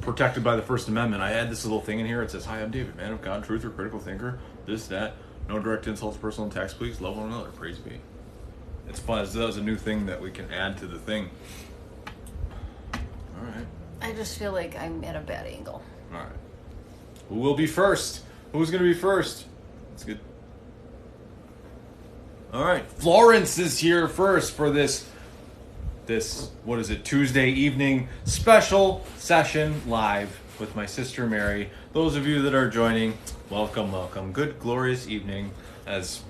protected by the First Amendment. I had this little thing in here. It says, "Hi, I'm David, man of God, truth or critical thinker. This, that. No direct insults, personal attacks. Please love one another. Praise be." It's fun. That was a new thing that we can add to the thing. All right. I just feel like I'm at a bad angle. All right. Who will be first? Who's going to be first? That's good. All right. Florence is here first for this, what is it, Tuesday evening special session live with my sister Mary. Those of you that are joining, welcome, welcome. Good, glorious evening as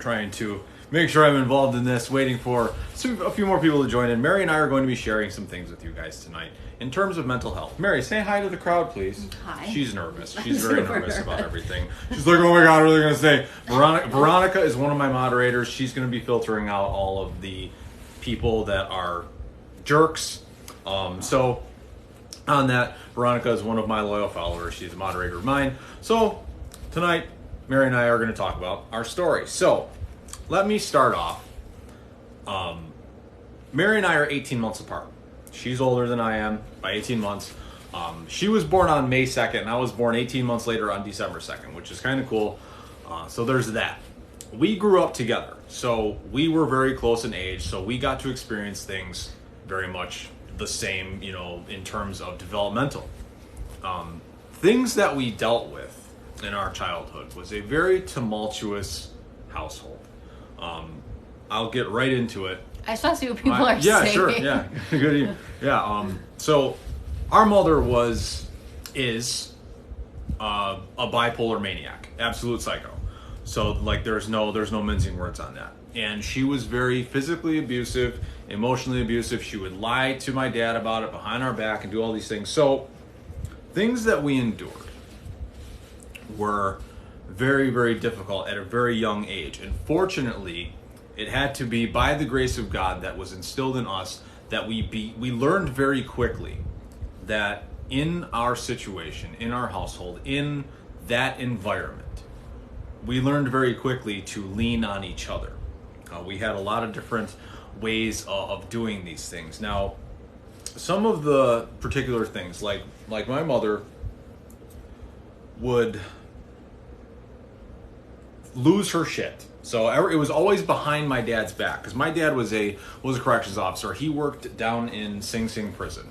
trying to make sure I'm involved in this, waiting for a few more people to join in. Mary and I are going to be sharing some things with you guys tonight in terms of mental health. Mary, say hi to the crowd, please. Hi. She's nervous. She's very nervous about everything. She's like, oh my God, what are they going to say? Veronica is one of my moderators. She's going to be filtering out all of the people that are jerks. So on that, Veronica is one of my loyal followers. She's a moderator of mine. So tonight, Mary and I are going to talk about our story. So let me start off. Mary and I are 18 months apart. She's older than I am by 18 months. She was born on May 2nd, and I was born 18 months later on December 2nd, which is kind of cool. So there's that. We grew up together, so we were very close in age, so we got to experience things very much the same, in terms of developmental. Things that we dealt with in our childhood was a very tumultuous household. I'll get right into it. I just want to see what people are saying. Yeah, sure. Yeah, good. Yeah. So, our mother is a bipolar maniac, absolute psycho. So, like, there's no mincing words on that. And she was very physically abusive, emotionally abusive. She would lie to my dad about it behind our back and do all these things. So, things that we endured were very, very difficult at a very young age. And fortunately, it had to be by the grace of God that was instilled in us that we learned very quickly that in our situation, in our household, in that environment, we learned very quickly to lean on each other. We had a lot of different ways of doing these things. Now, some of the particular things, like my mother would lose her shit. So it was always behind my dad's back, because my dad was a corrections officer. He worked down in Sing Sing prison.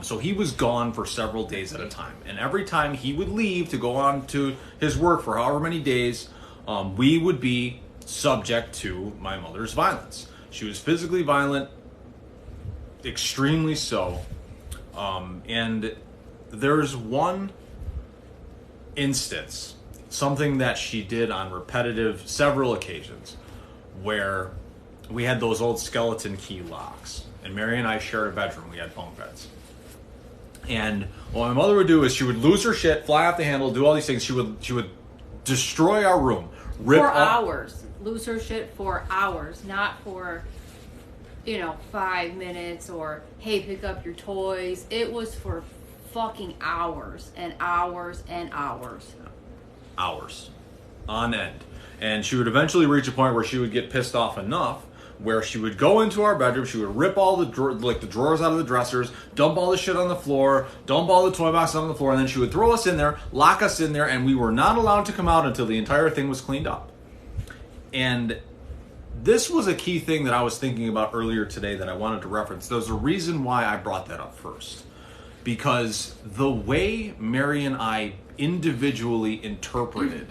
So he was gone for several days at a time. And every time he would leave to go on to his work for however many days, we would be subject to my mother's violence. She was physically violent, extremely so. And there's one instance, something that she did on several occasions, where we had those old skeleton key locks, and Mary and I shared a bedroom. We had bunk beds. And what my mother would do is she would lose her shit, fly off the handle, do all these things. She would destroy our room, rip for up hours. Lose her shit for hours, not for 5 minutes or hey, pick up your toys. It was for fucking hours and hours and hours. Hours on end. And she would eventually reach a point where she would get pissed off enough where she would go into our bedroom, she would rip all the drawers out of the dressers, dump all the shit on the floor, dump all the toy boxes on the floor, and then she would throw us in there, lock us in there, and we were not allowed to come out until the entire thing was cleaned up. And this was a key thing that I was thinking about earlier today that I wanted to reference. There's a reason why I brought that up first. Because the way Mary and I individually interpreted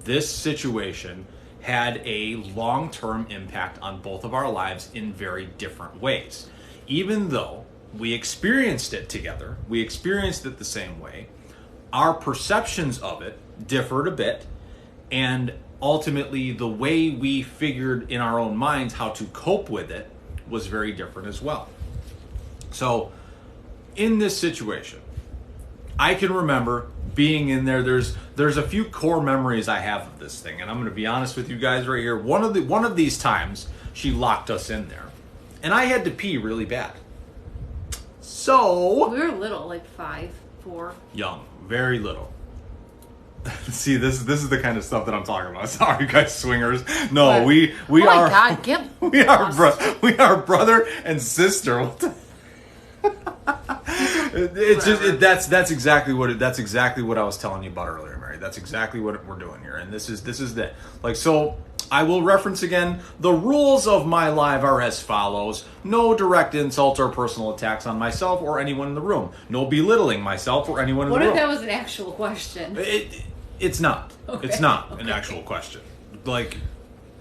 this situation had a long-term impact on both of our lives in very different ways. Even though we experienced it together, we experienced it the same way, our perceptions of it differed a bit, and ultimately the way we figured in our own minds how to cope with it was very different as well. So, in this situation, I can remember being in there. There's a few core memories I have of this thing, and I'm going to be honest with you guys right here. One of these times, she locked us in there, and I had to pee really bad. So we were little, like 5, 4. Young, very little. See, this is the kind of stuff that I'm talking about. Sorry, guys, swingers. No, what? we oh are. My God, get we are brother and sister. What the It's just that's exactly what I was telling you about earlier, Mary. That's exactly what we're doing here, and this is it. Like, so I will reference again. The rules of my live are as follows: no direct insults or personal attacks on myself or anyone in the room. No belittling myself or anyone in the room. What if that was an actual question? It's not. Okay. It's not Okay. an actual question. Like.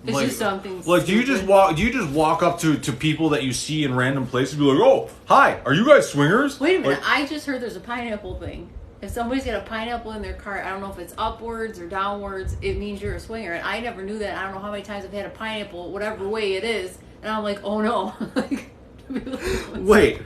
It's Like, just something. like, do you just walk up to people that you see in random places and be like, "Oh, hi, are you guys swingers?" Wait a minute, Like, I just heard there's a pineapple thing. If somebody's got a pineapple in their cart, I don't know if it's upwards or downwards, it means you're a swinger. And I never knew that. I don't know how many times I've had a pineapple, whatever way it is, and I'm like, oh no. Like, wait,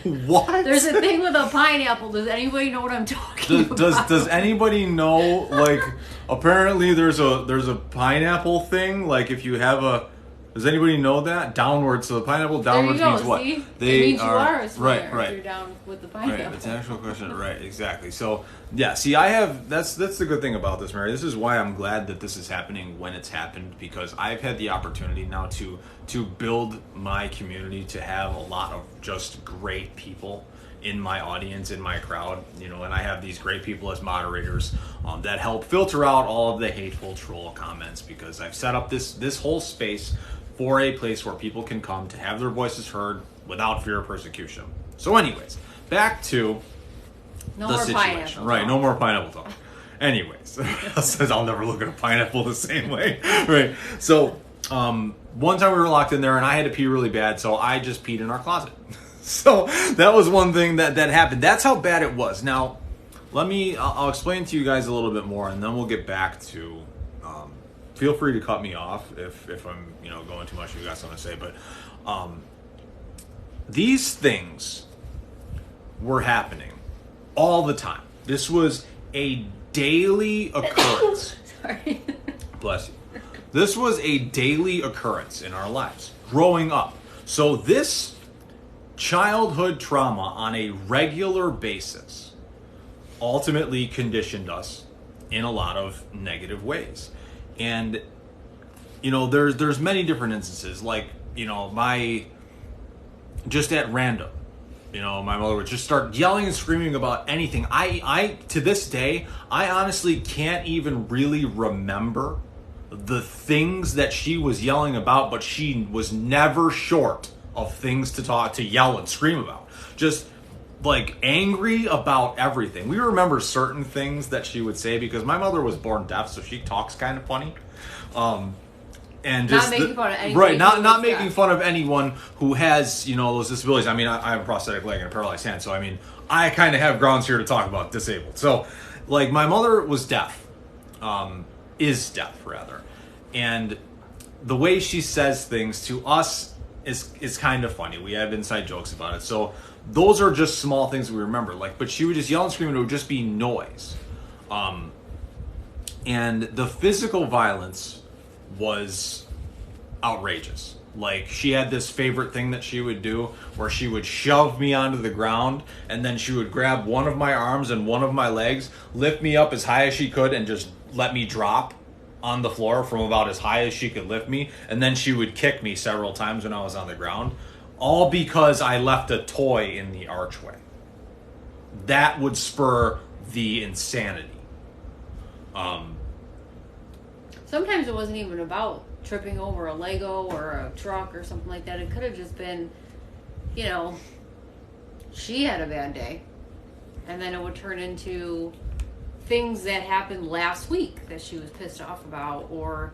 what? there's a thing with a pineapple. Does anybody know what I'm talking about? Does anybody know? Like, apparently there's a pineapple thing. Like, if you have a, does anybody know that downwards? So the pineapple downwards there you go, means what? see? It means you are a swinger right. if you're down with the pineapple. Right, it's an actual question. Right, exactly. So, yeah, see, I have, that's the good thing about this, Mary. This is why I'm glad that this is happening when it's happened, because I've had the opportunity now to build my community, to have a lot of just great people in my audience, in my crowd, and I have these great people as moderators that help filter out all of the hateful troll comments, because I've set up this whole space for a place where people can come to have their voices heard without fear of persecution. So anyways, back to No the more situation. pineapple. Right, no more pineapple talk. Anyways, says I'll never look at a pineapple the same way. Right. So, one time we were locked in there and I had to pee really bad, so I just peed in our closet. So that was one thing that happened. That's how bad it was. Now, I'll explain to you guys a little bit more, and then we'll get back to. Feel free to cut me off if I'm going too much. If you got something to say, but these things were happening all the time. This was a daily occurrence. Sorry. Bless you. This was a daily occurrence in our lives growing up. So this childhood trauma on a regular basis ultimately conditioned us in a lot of negative ways. And there's many different instances, like my just at random, my mother would just start yelling and screaming about anything. I to this day, I honestly can't even really remember the things that she was yelling about, but she was never short of things to yell and scream about. Just like angry about everything. We remember certain things that she would say because my mother was born deaf, so she talks kind of funny. And just not making fun of anyone. Right, not making fun of anyone who has, those disabilities. I mean, I have a prosthetic leg and a paralyzed hand, so I mean, I kind of have grounds here to talk about disabled. So, like, my mother was deaf, is deaf rather, and the way she says things to us is kind of funny. We have inside jokes about it. So those are just small things we remember. Like, but she would just yell and scream, and it would just be noise. And the physical violence was outrageous. Like, she had this favorite thing that she would do where she would shove me onto the ground, and then she would grab one of my arms and one of my legs, lift me up as high as she could, and just let me drop on the floor from about as high as she could lift me. And then she would kick me several times when I was on the ground, all because I left a toy in the archway. That would spur the insanity. Sometimes it wasn't even about tripping over a Lego or a truck or something like that. It could have just been, she had a bad day. And then it would turn into things that happened last week that she was pissed off about, or,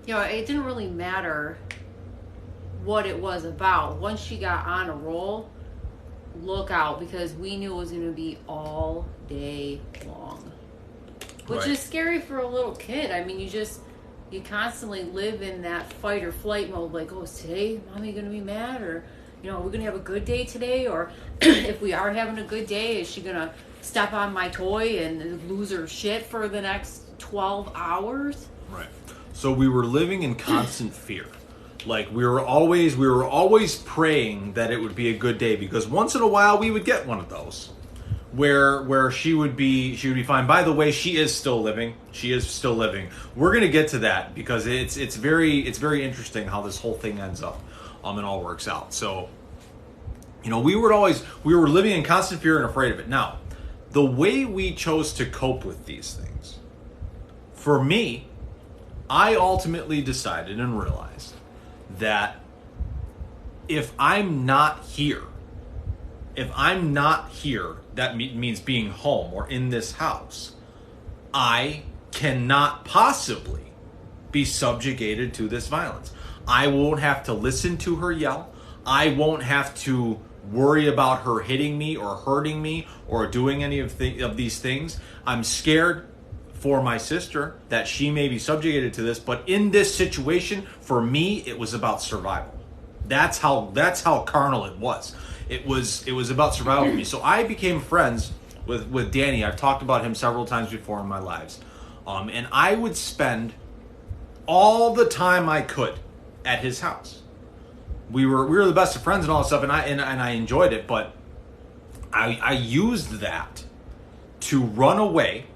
it didn't really matter what it was about. Once she got on a roll, look out, because we knew it was going to be all day long. Which Right. is scary for a little kid. I mean, you constantly live in that fight or flight mode. Like, oh, is today mommy going to be mad? Or, are we going to have a good day today? Or if we are having a good day, is she going to step on my toy and lose her shit for the next 12 hours? Right. So we were living in constant fear. Like, we were always praying that it would be a good day, because once in a while we would get one of those where she would be fine. By the way, she is still living. We're going to get to that, because it's very interesting how this whole thing ends up. It all works out. So, we were living in constant fear and afraid of it. Now, the way we chose to cope with these things, for me, I ultimately decided and realized that if I'm not here, that means being home or in this house, I cannot possibly be subjugated to this violence. I won't have to listen to her yell. I won't have to worry about her hitting me or hurting me or doing any of these things. I'm scared for my sister that she may be subjugated to this, but in this situation, for me, it was about survival. That's how carnal it was. It was about survival for me. So I became friends with Danny. I've talked about him several times before in my lives. And I would spend all the time I could at his house. We were the best of friends and all that stuff, and I enjoyed it, but I used that to run away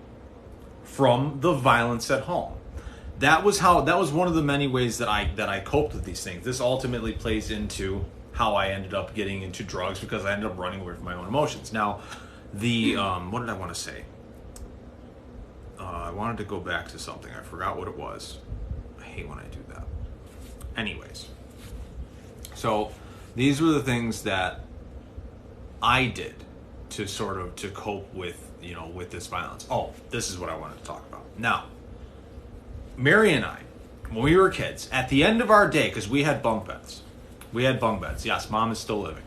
from the violence at home. That was one of the many ways that I coped with these things. This ultimately plays into how I ended up getting into drugs, because I ended up running away from my own emotions. Now, what did I want to say? I wanted to go back to something. I forgot what it was. I hate when I do that. Anyways, so these were the things that I did to cope with this violence. Oh, this is what I wanted to talk about. Now, Mary and I, when we were kids, at the end of our day, because we had bunk beds. Yes, Mom is still living.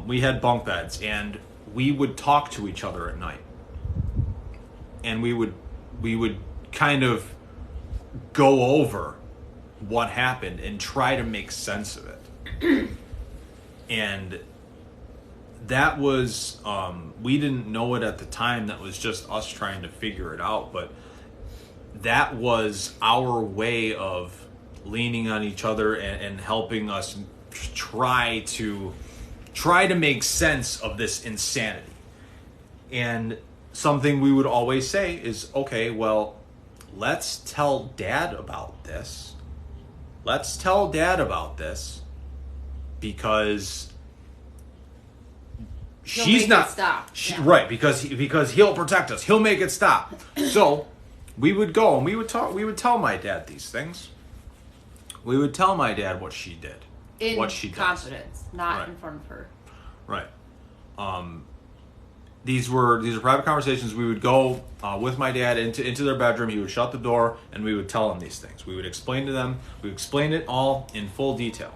We had bunk beds, and we would talk to each other at night. And we would kind of go over what happened and try to make sense of it. And that was, we didn't know it at the time. That was just us trying to figure it out. But that was our way of leaning on each other and helping us try to make sense of this insanity. And something we would always say is, okay, well, let's tell Dad about this. Because she's not stop. Right, because he'll protect us. He'll make it stop. So we would go and we would tell my dad these things. We would tell my dad what she did. What she does. Confidence, not in front of her. Right. These were private conversations. We would go with my dad into their bedroom. He would shut the door, and we would tell him these things. We would explain to them. We would explain it all in full detail.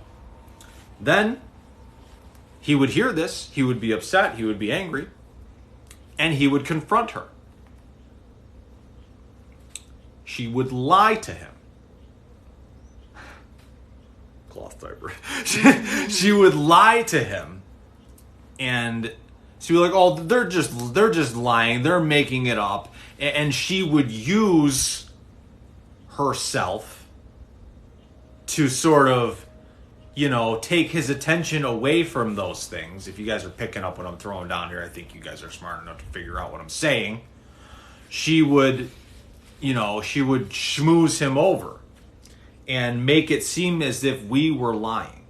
Then he would hear this. He would be upset. He would be angry, and he would confront her. She would lie to him. Cloth diaper. She would lie to him, and she'd be like, "Oh, they're just lying. They're making it up." And she would use herself to sort of, take his attention away from those things. If you guys are picking up what I'm throwing down here, I think you guys are smart enough to figure out what I'm saying. She would schmooze him over and make it seem as if we were lying.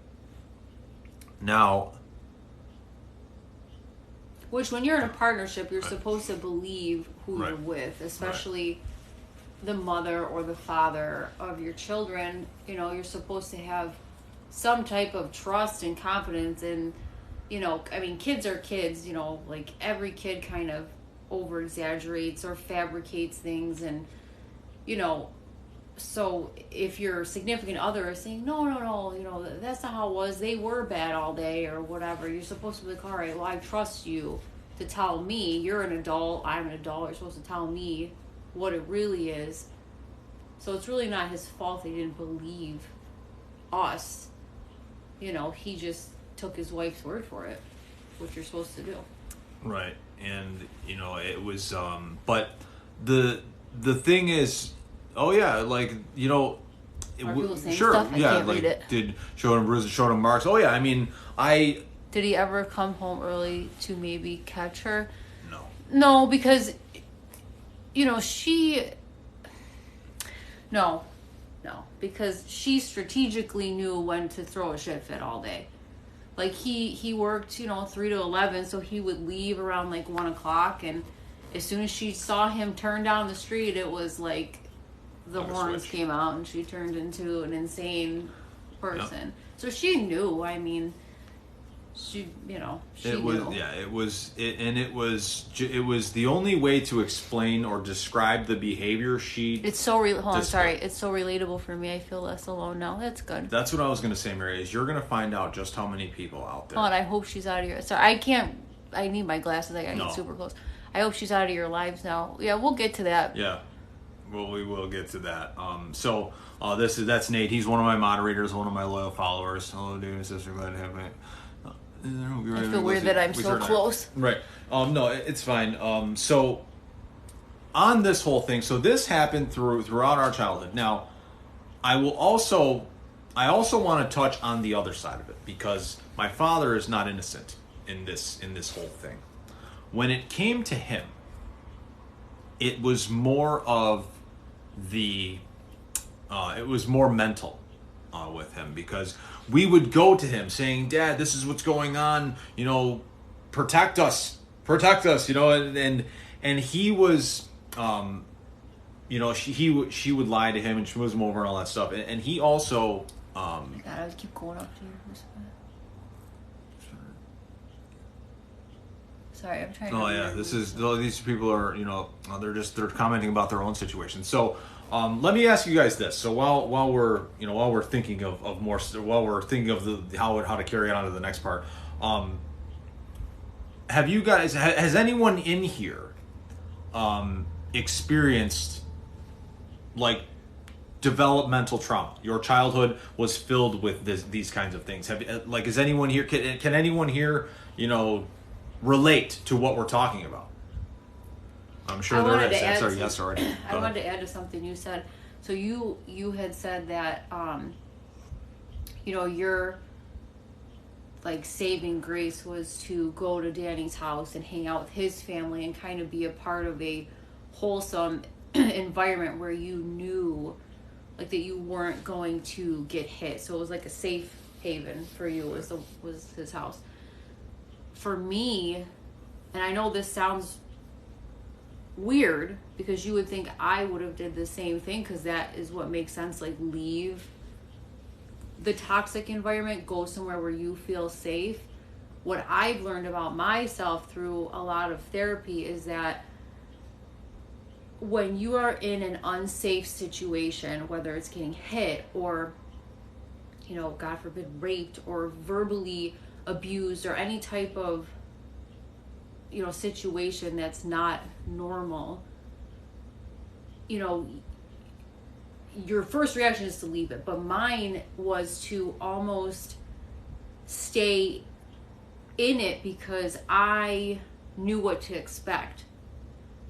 Now, which, when you're in a partnership, you're supposed to believe who you're with, especially the mother or the father of your children. You're supposed to have some type of trust and confidence in, kids are kids, like every kid kind of over exaggerates or fabricates things, and, so if your significant other is saying, no, that's not how it was, they were bad all day or whatever, you're supposed to be like, all right, well, I trust you to tell me. You're an adult, I'm an adult, you're supposed to tell me what it really is. So it's really not his fault that he didn't believe us. He just took his wife's word for it, which you're supposed to do. Right. And, it was, but the thing is, oh yeah, like, Are people saying sure, stuff? I can't read it. Did showed him bruises, showed him marks. Oh yeah, Did he ever come home early to maybe catch her? No. No, because, she... No. No, because she strategically knew when to throw a shit fit all day. Like he worked, 3 to 11, so he would leave around like 1 o'clock, and as soon as she saw him turn down the street, it was like the horns came out, and she turned into an insane person. Yep. So she knew. I mean, she knew. Yeah, it was the only way to explain or describe the behavior she. It's so It's so relatable for me. I feel less alone now. That's good. That's what I was going to say, Mary. Is you're going to find out just how many people out there. Oh, and I hope she's out of your. Sorry, I can't. I need my glasses. I gotta get super close. I hope she's out of your lives now. Yeah, we'll get to that. Yeah, well, we will get to that. That's Nate. He's one of my moderators, one of my loyal followers. Hello, dude and sister. Glad to have me. I feel weird that I'm so close. Right. No, it's fine. So on this whole thing, so this happened throughout our childhood. Now, I also want to touch on the other side of it, because my father is not innocent in this whole thing. When it came to him, it was more of it was more mental with him, because we would go to him saying, "Dad, this is what's going on, protect us, and he was, she would lie to him and schmooze him over and all that stuff, and he also, God, I would keep going up to you. Sorry, I'm trying to. Oh yeah, these people are, they're commenting about their own situation. So, let me ask you guys this. So while we're thinking of more, while we're thinking of how to carry on to the next part, have you guys, has anyone in here, experienced like developmental trauma? Your childhood was filled with these kinds of things. Is anyone here? Can anyone here, relate to what we're talking about? I'm sure there is. That's our yes already. I wanted to add to something you said. So you had said that your like saving grace was to go to Danny's house and hang out with his family and kind of be a part of a wholesome environment where you knew like that you weren't going to get hit. So it was like a safe haven for you was his house. For me, and I know this sounds weird because you would think I would have did the same thing, because that is what makes sense. Like, leave the toxic environment, go somewhere where you feel safe. What I've learned about myself through a lot of therapy is that when you are in an unsafe situation, whether it's getting hit or, God forbid, raped or verbally abused or any type of situation that's not normal, your first reaction is to leave it, but mine was to almost stay in it because I knew what to expect,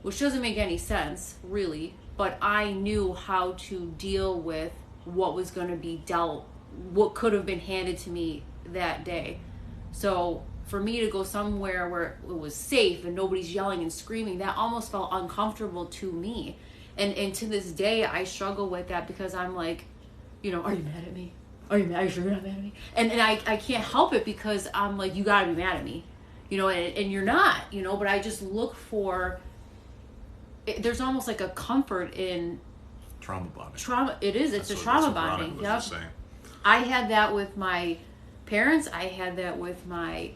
which doesn't make any sense really, but I knew how to deal with what was going to be what could have been handed to me that day. So for me to go somewhere where it was safe and nobody's yelling and screaming, that almost felt uncomfortable to me. And to this day, I struggle with that because I'm like, are you mad at me? Are you sure you're not mad at me? And I can't help it because I'm like, you gotta be mad at me, and you're not, but I just look for, there's almost like a comfort in trauma bonding. It's a trauma bonding. Yep. I had that with my parents. I had that with my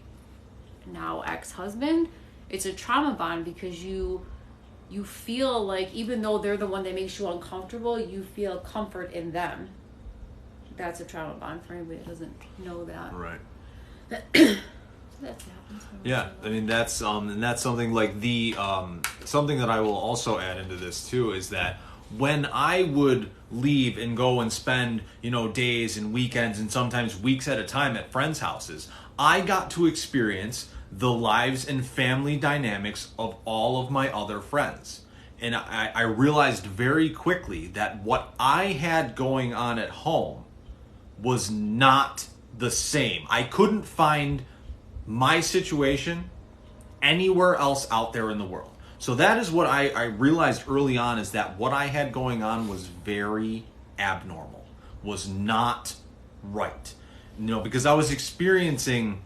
now ex-husband. It's a trauma bond because you feel like, even though they're the one that makes you uncomfortable, you feel comfort in them. That's a trauma bond for anybody that doesn't know that. Right. That's happened. Yeah, I mean that's and that's something like something that I will also add into this too is that when I would leave and go and spend, days and weekends and sometimes weeks at a time at friends' houses, I got to experience the lives and family dynamics of all of my other friends. And I realized very quickly that what I had going on at home was not the same. I couldn't find my situation anywhere else out there in the world. So that is what I realized early on, is that what I had going on was very abnormal, was not right. Because I was experiencing,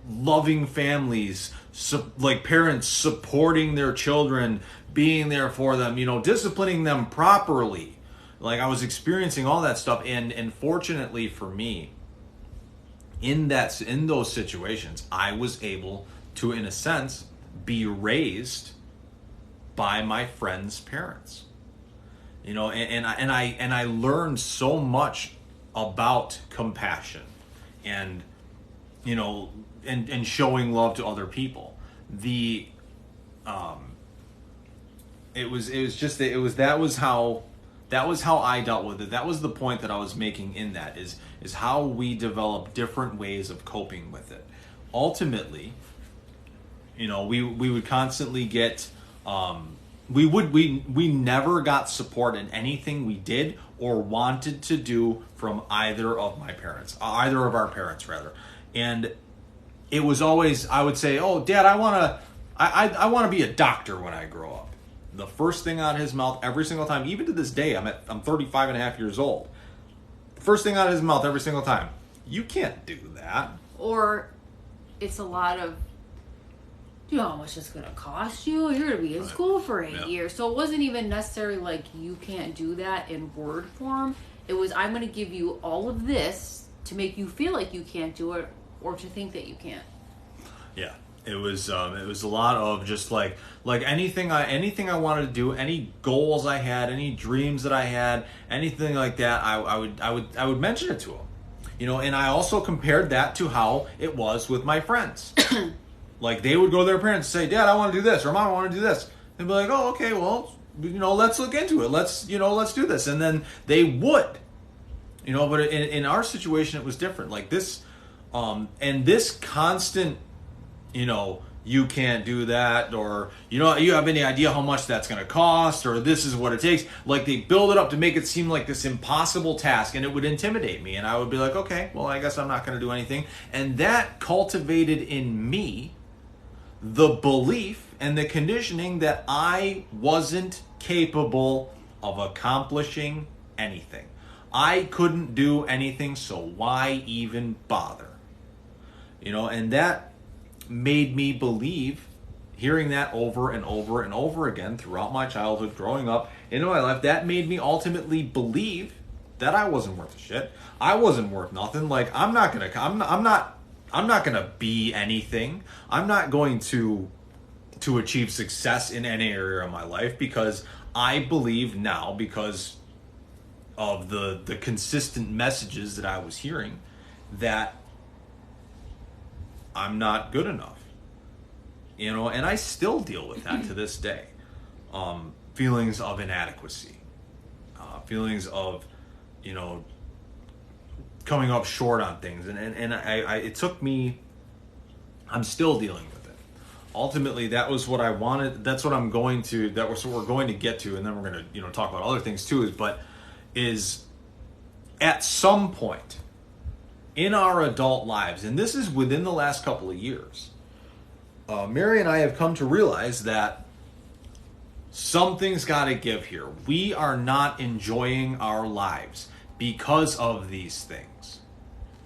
loving families, like parents supporting their children, being there for them, disciplining them properly. Like I was experiencing all that stuff, and fortunately for me, in those situations, I was able to, in a sense, be raised by my friends' parents. And I learned so much about compassion and and showing love to other people. That was how I dealt with it. That was the point that I was making in that is how we develop different ways of coping with it. Ultimately, we would constantly get we never got support in anything we did or wanted to do from either of our parents rather. And it was always, I would say, "Oh, Dad, I want to be a doctor when I grow up." The first thing out of his mouth every single time, even to this day, I'm 35 and a half years old. First thing out of his mouth every single time, "You can't do that." Or it's a lot of, "Do you know how much it's going to cost you? You're going to be in school for 8 years." So it wasn't even necessarily like, "You can't do that" in word form. It was, "I'm going to give you all of this to make you feel like you can't do it or to think that you can't." Yeah. It was a lot of just like anything I wanted to do, any goals I had, any dreams that I had, anything like that, I would mention it to them. And I also compared that to how it was with my friends. Like they would go to their parents and say, "Dad, I want to do this," or "Mom, I want to do this." And be like, "Oh, okay, well, let's look into it. Let's do this." And then they would. But in our situation it was different. Like this and this constant, "You can't do that," or you have any idea how much that's going to cost, or "This is what it takes." Like they build it up to make it seem like this impossible task, and it would intimidate me, and I would be like, "Okay, well, I guess I'm not going to do anything." And that cultivated in me the belief and the conditioning that I wasn't capable of accomplishing anything. I couldn't do anything, so why even bother? And that made me believe, hearing that over and over and over again throughout my childhood, growing up into my life, that made me ultimately believe that I wasn't worth a shit. I wasn't worth nothing. Like I'm not gonna be anything. I'm not going to achieve success in any area of my life, because I believe now, because of the consistent messages that I was hearing, that I'm not good enough. And I still deal with that to this day. Feelings of inadequacy, feelings of, coming up short on things, and it took me. I'm still dealing with it. Ultimately, that was what I wanted. That's what I'm going to. That was what we're going to get to, and then we're going to talk about other things too. Is at some point in our adult lives, and this is within the last couple of years, Mary and I have come to realize that something's got to give here. We are not enjoying our lives because of these things.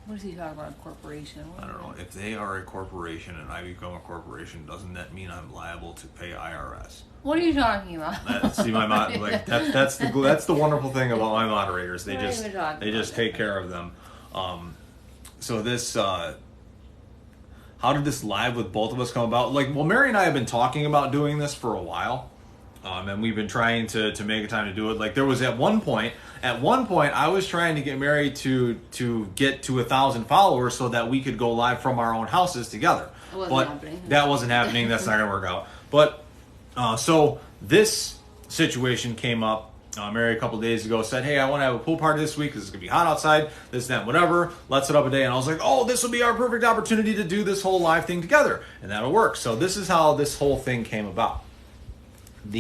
What is he talking about? A corporation? I don't know. If they are a corporation and I become a corporation, doesn't that mean I'm liable to pay IRS? What are you talking about? See, that's the wonderful thing about my moderators. They just take care of them. So this, how did this live with both of us come about? Mary and I have been talking about doing this for a while. And we've been trying to make a time to do it. Like there was at one point I was trying to get Mary to get to 1,000 followers so that we could go live from our own houses together. That wasn't happening. That's not gonna work out. But so this situation came up. Mary a couple days ago said, "Hey, I want to have a pool party this week because it's gonna be hot outside. This, that, whatever. Let's set up a day." And I was like, "Oh, this will be our perfect opportunity to do this whole live thing together, and that'll work." So this is how this whole thing came about. What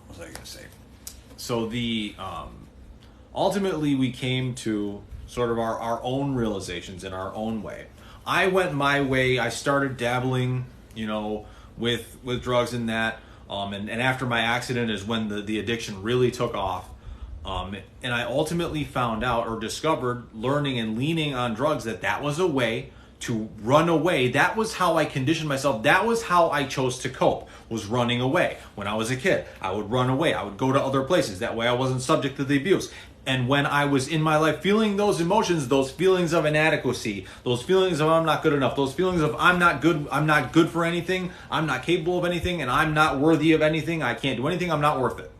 was I gonna say? So ultimately we came to sort of our own realizations in our own way. I went my way. I started dabbling, with drugs and that. And after my accident is when the addiction really took off. And I ultimately found out or discovered, learning and leaning on drugs, that was a way to run away. That was how I conditioned myself. That was how I chose to cope, was running away. When I was a kid, I would run away. I would go to other places. That way I wasn't subject to the abuse. And when I was in my life feeling those emotions, those feelings of inadequacy, those feelings of I'm not good enough, those feelings of I'm not good for anything, I'm not capable of anything, and I'm not worthy of anything, I can't do anything, I'm not worth it.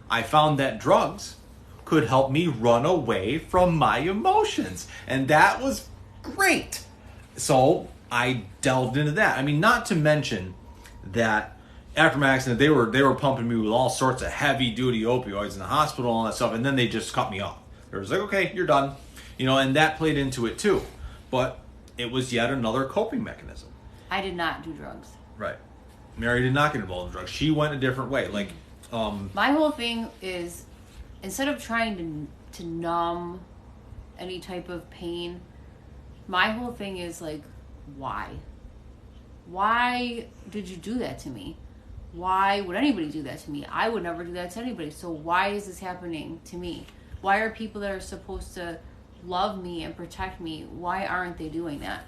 I found that drugs could help me run away from my emotions. And that was great. So I delved into that. I mean, not to mention that after my accident, they were pumping me with all sorts of heavy duty opioids in the hospital and all that stuff, and then they just cut me off. They was like, okay, you're done. And that played into it too. But it was yet another coping mechanism. I did not do drugs. Right. Mary did not get involved in drugs. She went a different way. Like, my whole thing is, instead of trying to numb any type of pain, my whole thing is like, why? Why did you do that to me? Why would anybody do that to me? I would never do that to anybody. So why is this happening to me? Why are people that are supposed to love me and protect me, why aren't they doing that?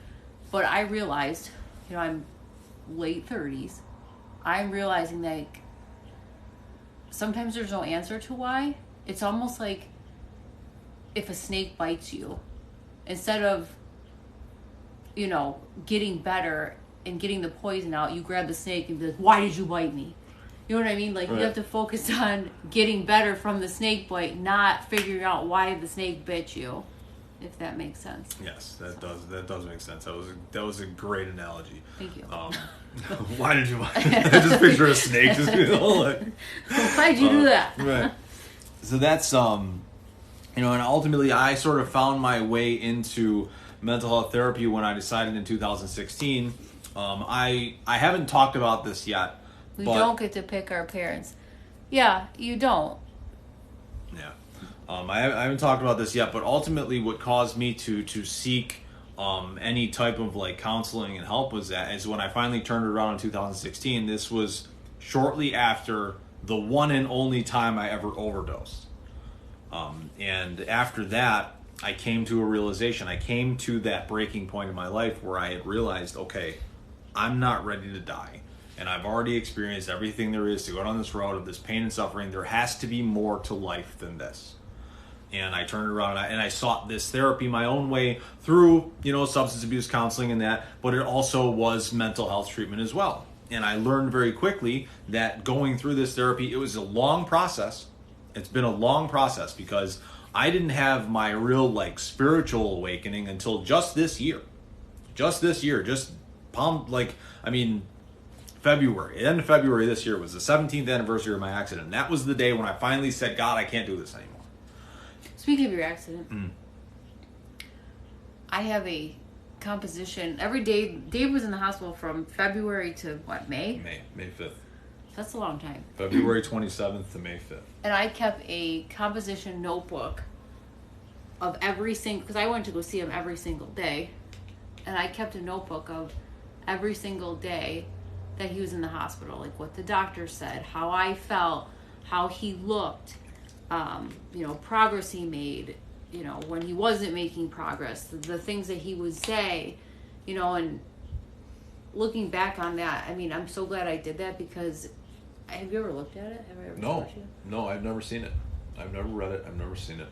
But I realized, I'm late 30s. I'm realizing that sometimes there's no answer to why. It's almost like if a snake bites you, instead of, getting better and getting the poison out, you grab the snake and be like, why did you bite me? You know what I mean? Like, right. You have to focus on getting better from the snake bite, not figuring out why the snake bit you, if that makes sense. Yes, that does make sense. That was a great analogy. Thank you. Why did you bite me? I just picture a snake just being like... Why'd you do that? Right. So that's, and ultimately I sort of found my way into mental health therapy when I decided in 2016. I haven't talked about this yet. We don't get to pick our parents. Yeah, you don't. Yeah. I haven't talked about this yet, but ultimately what caused me to seek any type of like counseling and help is when I finally turned it around in 2016. This was shortly after the one and only time I ever overdosed. And after that, I came to a realization. I came to that breaking point in my life where I had realized, okay, I'm not ready to die. And I've already experienced everything there is to go down this road of this pain and suffering. There has to be more to life than this. And I turned around and I sought this therapy my own way through, substance abuse counseling and that, but it also was mental health treatment as well. And I learned very quickly that going through this therapy, it was a long process. It's been a long process because I didn't have my real spiritual awakening until just this year. February. The end of February this year was the 17th anniversary of my accident. And that was the day when I finally said, God, I can't do this anymore. Speaking of your accident, I have a composition. Every day, Dave was in the hospital from February to May? May 5th. That's a long time. February 27th to May 5th. And I kept a composition notebook of because I went to go see him every single day. And I kept a notebook of every single day that he was in the hospital, like what the doctor said, how I felt, how he looked, progress he made, when he wasn't making progress, the things that he would say, and looking back on that, I'm so glad I did that because, have you ever looked at it? Have I ever watched it? No, I've never seen it. I've never read it. I've never seen it.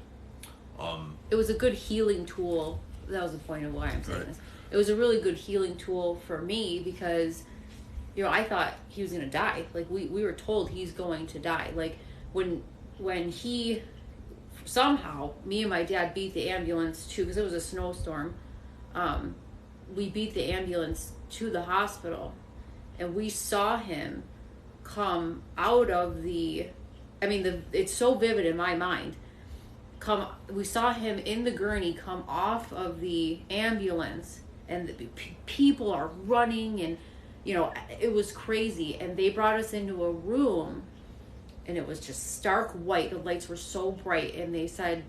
It was a good healing tool. That was the point of why I'm saying this. It was a really good healing tool for me because, I thought he was going to die. Like, we were told he's going to die. Like, when he, somehow, me and my dad beat the ambulance too, because it was a snowstorm. We beat the ambulance to the hospital, and we saw him come out of it's so vivid in my mind. We saw him in the gurney come off of the ambulance, and the people are running, and it was crazy. And they brought us into a room, and it was just stark white. The lights were so bright, and they said,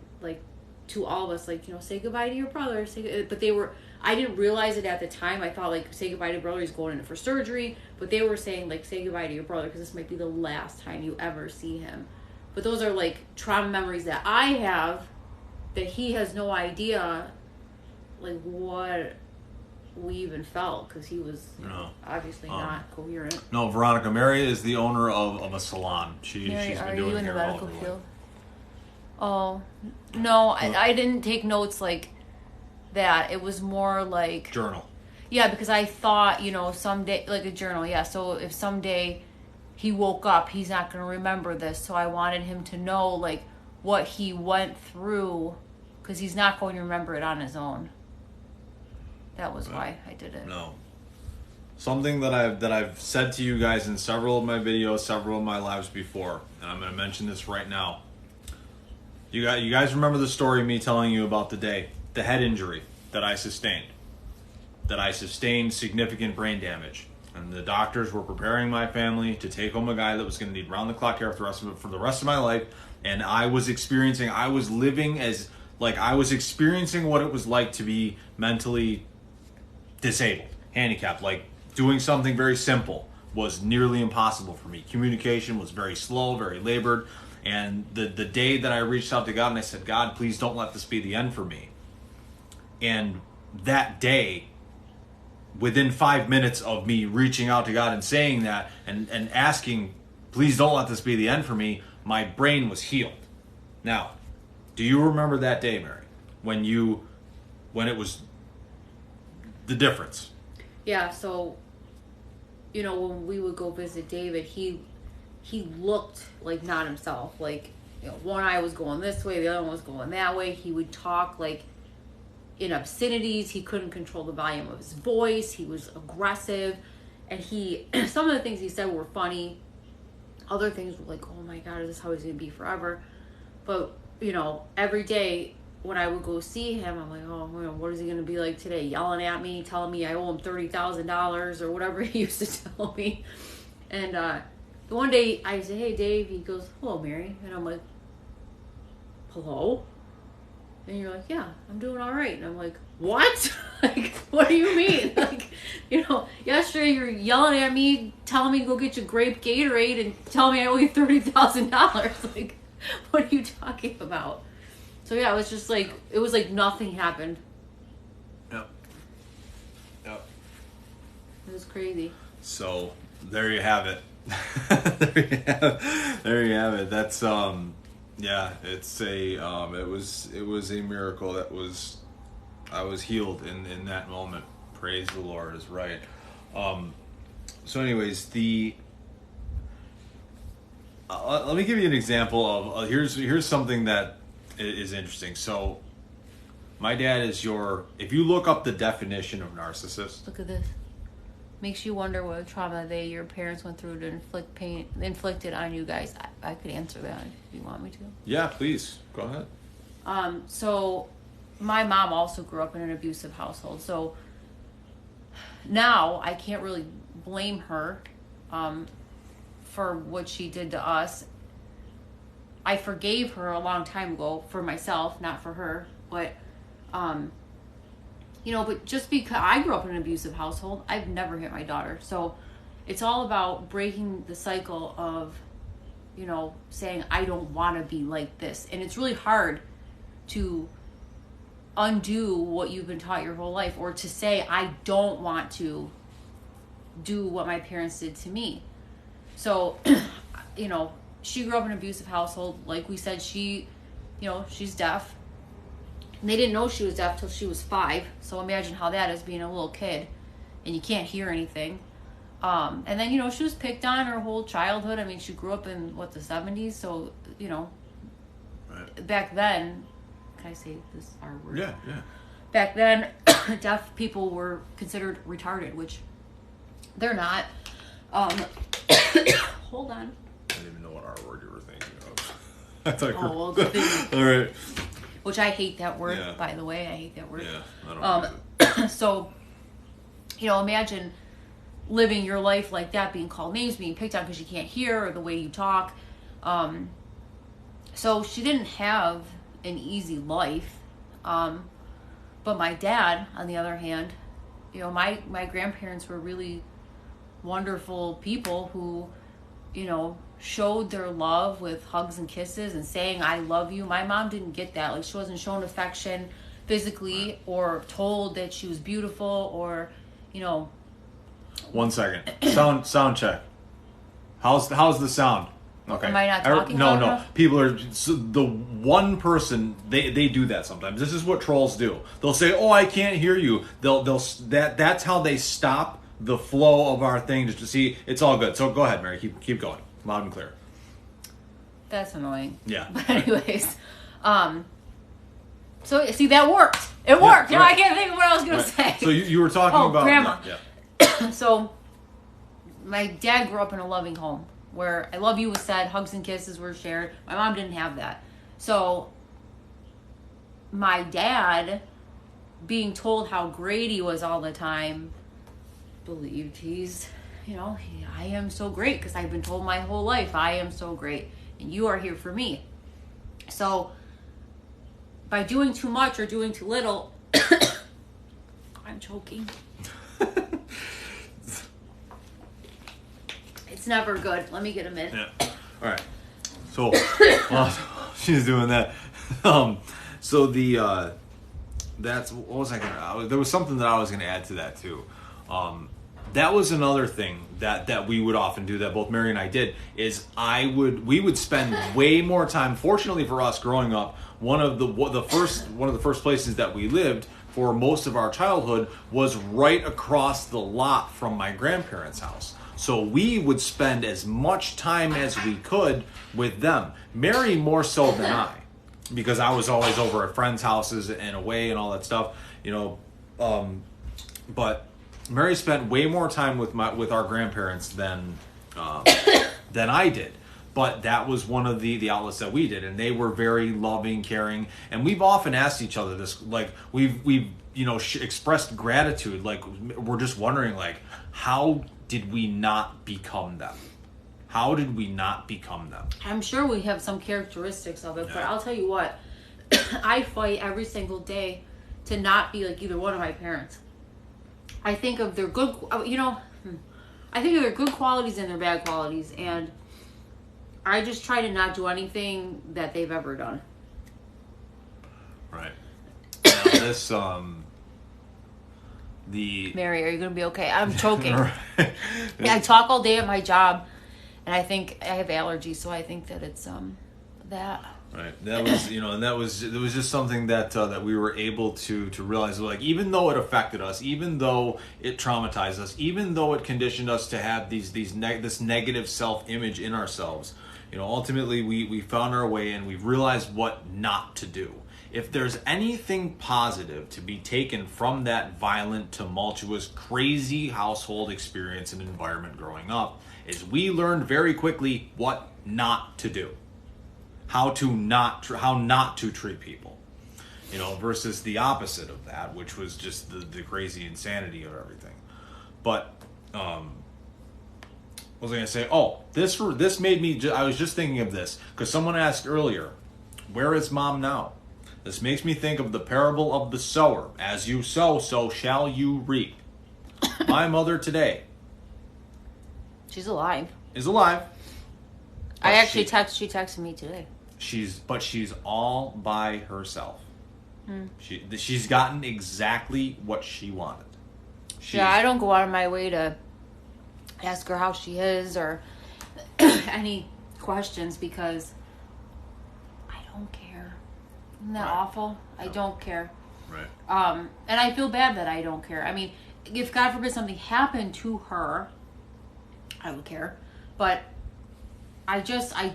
to all of us, say goodbye to your brother. But I didn't realize it at the time. I thought, like, say goodbye to your brother, he's going in for surgery. But they were saying, like, say goodbye to your brother because this might be the last time you ever see him. But those are, like, trauma memories that I have that he has no idea, like, what we even felt because he was obviously not coherent. No, Veronica, Mary is the owner of a salon. She's been doing in the hair medical all her field? life. Oh, no, I didn't take notes like that. It was more like... Journal. Yeah, because I thought, someday, like a journal, yeah. So if someday he woke up, he's not going to remember this. So I wanted him to know, like, what he went through because he's not going to remember it on his own. That was why I did it. No. Something that I've said to you guys in several of my videos, several of my lives before, and I'm going to mention this right now. You guys remember the story of me telling you about the head injury that I sustained. That I sustained significant brain damage. And the doctors were preparing my family to take home a guy that was going to need round-the-clock care for the rest of my life. And I was experiencing what it was like to be mentally disabled, handicapped. Like, doing something very simple was nearly impossible for me. Communication was very slow, very labored. And the day that I reached out to God and I said, God, please don't let this be the end for me. And that day, within 5 minutes of me reaching out to God and saying that and asking, please don't let this be the end for me, my brain was healed. Now, do you remember that day, Mary? When it was the difference? Yeah, so, when we would go visit David, he looked like not himself. Like, one eye was going this way, the other one was going that way. He would talk like in obscenities. He couldn't control the volume of his voice. He was aggressive. And some of the things he said were funny. Other things were like, oh my God, is this how he's going to be forever? But, every day when I would go see him, I'm like, oh, what is he going to be like today? Yelling at me, telling me I owe him $30,000 or whatever he used to tell me. And the one day I said, hey, Dave. He goes, hello, Mary. And I'm like, hello? And you're like, yeah, I'm doing all right. And I'm like, what? Like, what do you mean? Like, yesterday you're yelling at me, telling me to go get you grape Gatorade and telling me I owe you $30,000. Like, what are you talking about? So yeah, it was just like, it was like nothing happened. Yep. It was crazy. So there you have it. there you have it. That's yeah, it's it was a miracle. I was healed in that moment. Praise the Lord is right. So anyways, let me give you an example of here's something that is interesting. So my dad is if you look up the definition of narcissist. Look at this. Makes you wonder what trauma your parents went through to inflict pain inflicted on you guys. I could answer that if you want me to. Yeah, please go ahead. So my mom also grew up in an abusive household. So now I can't really blame her for what she did to us. I forgave her a long time ago for myself, not for her. But but just because I grew up in an abusive household, I've never hit my daughter. So it's all about breaking the cycle of, saying, I don't want to be like this. And it's really hard to undo what you've been taught your whole life, or to say, I don't want to do what my parents did to me. So, she grew up in an abusive household. Like we said, she's deaf. And they didn't know she was deaf till she was 5. So imagine how that is, being a little kid and you can't hear anything. And then, she was picked on her whole childhood. I mean, she grew up in, the 70s? So, Right. Back then, can I say this R word? Yeah. Back then, deaf people were considered retarded, which they're not. Hold on. I didn't even know what R word you were thinking of. I thought Oh, well, all right. Which I hate that word, Yeah. by the way. I hate that word. Yeah, I don't So, imagine living your life like that, being called names, being picked on because you can't hear, or the way you talk. So she didn't have an easy life. But my dad, on the other hand, my grandparents were really wonderful people who, showed their love with hugs and kisses and saying, I love you. My mom didn't get that. Like, she wasn't shown affection physically or told that she was beautiful or, 1 second. Sound check. How's the sound? Okay. Am I not talking No, loud no. enough? People are the one person they do that sometimes. This is what trolls do. They'll say, "Oh, I can't hear you." That's how they stop the flow of our thing just to see. It's all good. So go ahead, Mary. Keep going. Loud and clear. That's annoying. Yeah. But anyways, so see, that worked. It worked. Right. I can't think of what I was gonna say. So you were talking about grandma. Yeah. So my dad grew up in a loving home where I love you was said, hugs and kisses were shared. My mom didn't have that. So my dad, being told how great he was all the time, believed he's, I am so great because I've been told my whole life I am so great and you are here for me. So by doing too much or doing too little, I'm choking. It's never good. Let me get a minute. Yeah. All right. So while she's doing that, so that's what was I gonna? There was something that I was gonna add to that too. That was another thing that we would often do, that both Mary and I did, is we would spend way more time. Fortunately for us, growing up, one of the first places that we lived for most of our childhood was right across the lot from my grandparents' house. So we would spend as much time as we could with them. Mary more so than I, because I was always over at friends' houses and away and all that stuff, but Mary spent way more time with our grandparents than I did. But that was one of the outlets that we did, and they were very loving, caring, and we've often asked each other this, like we've expressed gratitude, like we're just wondering, like, how did we not become them? How did we not become them? I'm sure we have some characteristics of it, but I'll tell you what, I fight every single day to not be like either one of my parents. I think of their good, I think of their good qualities and their bad qualities, and I just try to not do anything that they've ever done. Right. Now this, Mary, are you going to be okay? I'm choking. Right. I talk all day at my job, and I think I have allergies, so I think that it's that. Right. That was, and it was just something that we were able to realize, like, even though it affected us, even though it traumatized us, even though it conditioned us to have this negative self-image in ourselves, ultimately we found our way and we realized what not to do. If there's anything positive to be taken from that violent, tumultuous, crazy household experience and environment growing up, is we learned very quickly what not to do. How not to treat people, versus the opposite of that, which was just the crazy insanity of everything. But what was I gonna say? Oh, this made me. I was just thinking of this because someone asked earlier, "Where is Mom now?" This makes me think of the parable of the sower. As you sow, so shall you reap. My mother She's alive. is alive. I actually she texted me today. She's all by herself. She's gotten exactly what she wanted. I don't go out of my way to ask her how she is or any questions because I don't care. Isn't that awful? I don't care. Right. And I feel bad that I don't care. I mean, if God forbid something happened to her, I would care. But I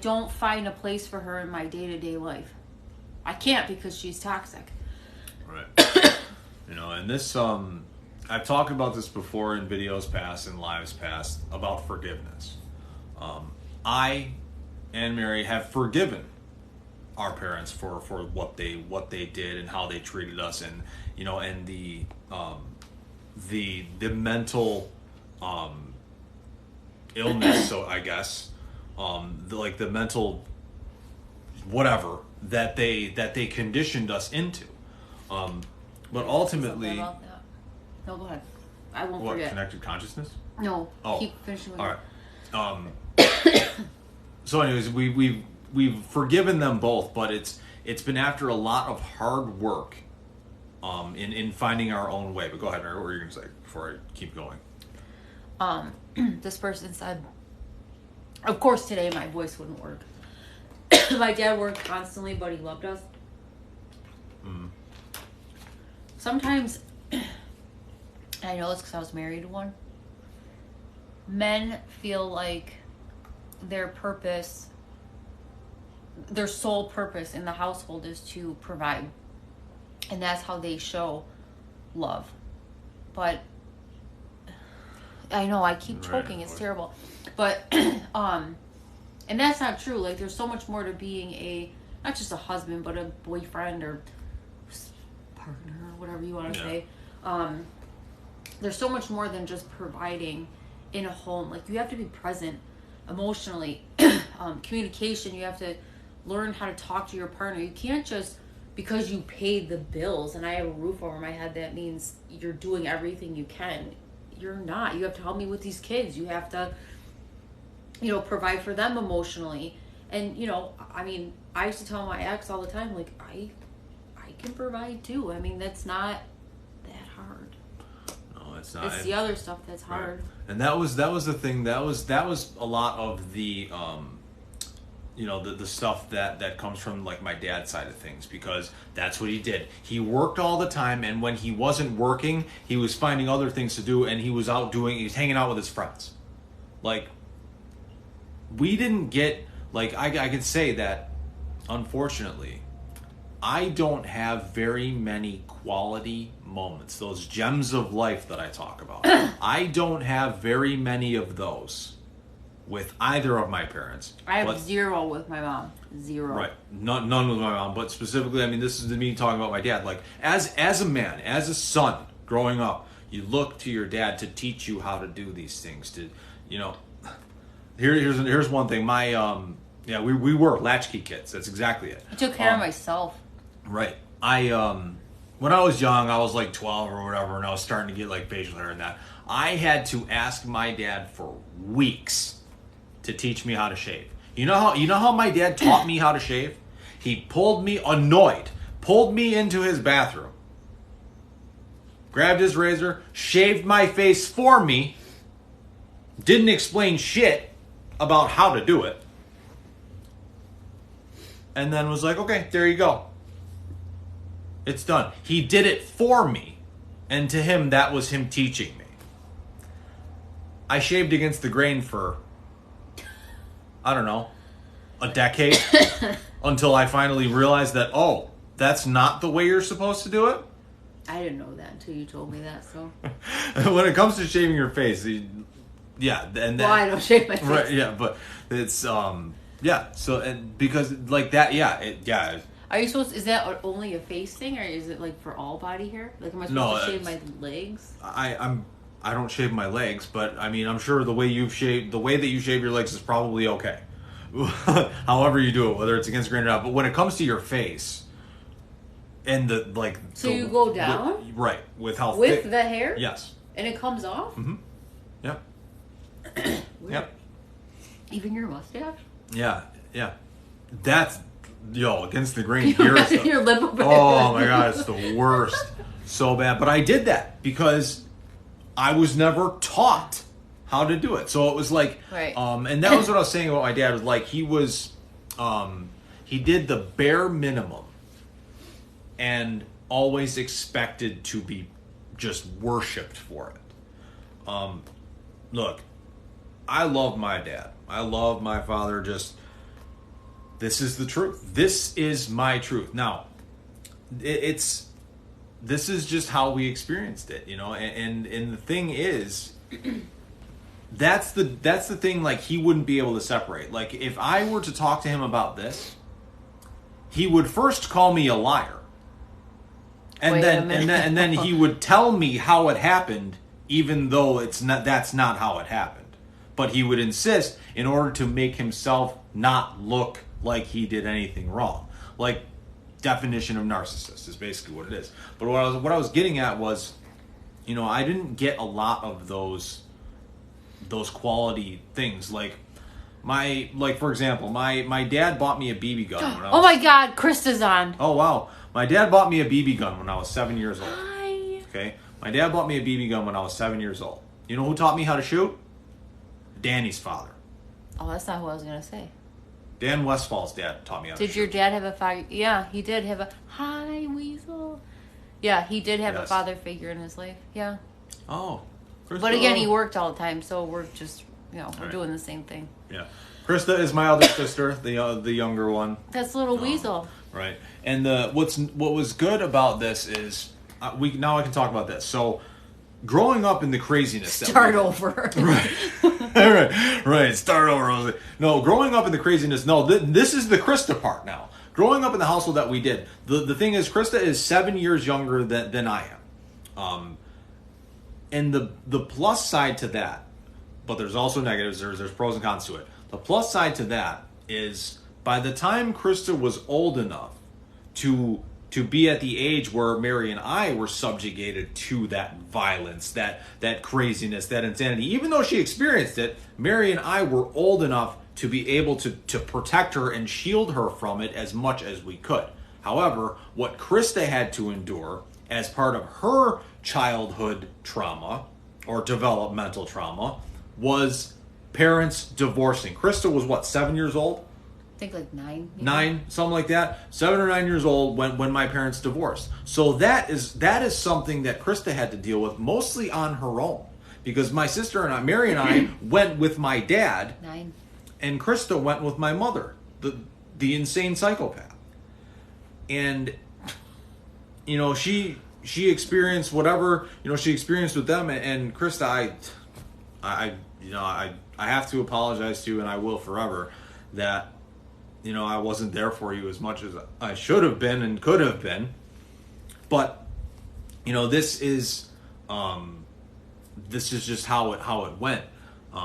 don't find a place for her in my day-to-day life. I can't because she's toxic. Right. And this, I've talked about this before in videos past and lives past about forgiveness. I and Mary have forgiven our parents for what they did and how they treated us, and and the mental illness, so I guess the mental whatever that they conditioned us into. But But ultimately, something about that. No, go ahead. I won't what, forget. connected consciousness? No. Oh, Keep finishing with all right. So, anyways, we've forgiven them both, but it's been after a lot of hard work, in finding our own way. But go ahead, Mary, what were you gonna say before I keep going? This person said, of course today my voice wouldn't work. My dad worked constantly, but he loved us. Sometimes, and I know this because I was married to one, men feel like their sole purpose in the household is to provide. And that's how they show love. But I know I keep choking, it's terrible. But and that's not true. Like, there's so much more to being not just a husband, but a boyfriend or partner or whatever you want to say. There's so much more than just providing in a home. Like, you have to be present emotionally. Communication, you have to learn how to talk to your partner. You can't just, because you paid the bills and I have a roof over my head, that means you're doing everything you can. You're not. You have to help me with these kids. You have to, provide for them emotionally. And, I mean, I used to tell my ex all the time, like, I can provide too. I mean, that's not that hard. No, it's not. It's the other stuff that's hard. Right. And that was the thing. That was a lot of the the stuff that comes from, like, my dad's side of things, because that's what he did. He worked all the time, and when he wasn't working, he was finding other things to do, and he was hanging out with his friends. Like, we didn't get, like, I could say that, unfortunately, I don't have very many quality moments, those gems of life that I talk about. I don't have very many of those with either of my parents. I have zero with my mom. Zero. Right. None with my mom. But specifically, I mean, this is me talking about my dad. Like, as a man, as a son, growing up, you look to your dad to teach you how to do these things. To, here's one thing. My we were latchkey kids. That's exactly it. I took care of myself. Right. When I was young, I was like 12 or whatever, and I was starting to get, like, facial hair and that. I had to ask my dad for weeks to teach me how to shave. You know how my dad taught me how to shave? He pulled me into his bathroom, grabbed his razor, shaved my face for me, didn't explain shit about how to do it, and then was like, okay, there you go. It's done. He did it for me, and to him, that was him teaching me. I shaved against the grain for, I don't know, a decade, until I finally realized that, oh, that's not the way you're supposed to do it. I didn't know that until you told me that, so. When it comes to shaving your face, yeah. And well, I don't shave my face. Right, yeah, but it's, so, and because, like, that, yeah. Are you supposed? Is that only a face thing, or is it, like, for all body hair? Like, am I supposed to shave my legs? I don't shave my legs, but I mean, I'm sure the way that you shave your legs is probably okay. However you do it, whether it's against the grain or not. But when it comes to your face, and you go down, right, with how with thick, the hair, yes, and it comes off. Mm-hmm. Yep. Yep. Even your mustache. Yeah. That's against the grain here. Your lip. Oh my god, it's the worst. So bad. But I did that because I was never taught how to do it. So it was like, right. And that was what I was saying about my dad. Was like, he did the bare minimum, and always expected to be just worshipped for it. Look, I love my dad. I love my father. This is the truth. This is my truth. Now, this is just how we experienced it, and the thing is, that's the thing, like, he wouldn't be able to separate. Like, if I were to talk to him about this, he would first call me a liar. And then he would tell me how it happened, even though that's not how it happened. But he would insist, in order to make himself not look like he did anything wrong. Like, definition of narcissist is basically what it is. But what I was getting at was, I didn't get a lot of those quality things. Like for example, my dad bought me a BB gun when I was, oh my God, Krista's on. Oh wow. My dad bought me a BB gun when I was 7 years old. Hi. Okay? My dad bought me a BB gun when I was 7 years old. You know who taught me how to shoot? Danny's father. Oh, that's not who I was gonna say. Dan Westfall's dad taught me how to shoot. Did your dad have a father? Yeah, he did have a... Hi, Weasel. Yeah, he did have a father figure in his life. Yeah. Oh. Krista. But again, he worked all the time, so we're just, we're doing the same thing. Yeah. Krista is my other sister, the younger one. That's little Weasel. Right. And what was good about this is now I can talk about this. So growing up in the craziness. Start over. Right. Right. Start over. No, growing up in the craziness. No, this is the Krista part now. Growing up in the household that we did. The thing is, Krista is 7 years younger than I am. And the plus side to that, but there's also negatives. There's pros and cons to it. The plus side to that is by the time Krista was old enough to be at the age where Mary and I were subjugated to that violence, that craziness, that insanity. Even though she experienced it, Mary and I were old enough to be able to protect her and shield her from it as much as we could. However, what Krista had to endure as part of her childhood trauma or developmental trauma was parents divorcing. Krista was 7 years old? I think like 9. Maybe. 9, something like that. 7 or 9 years old when my parents divorced. So that is something that Krista had to deal with mostly on her own. Because my sister and I, Mary and I, went with my dad. 9. And Krista went with my mother, the insane psychopath. And she experienced whatever she experienced with them. And Krista, I have to apologize to you, and I will forever, that I wasn't there for you as much as I should have been and could have been. But this is just how it went.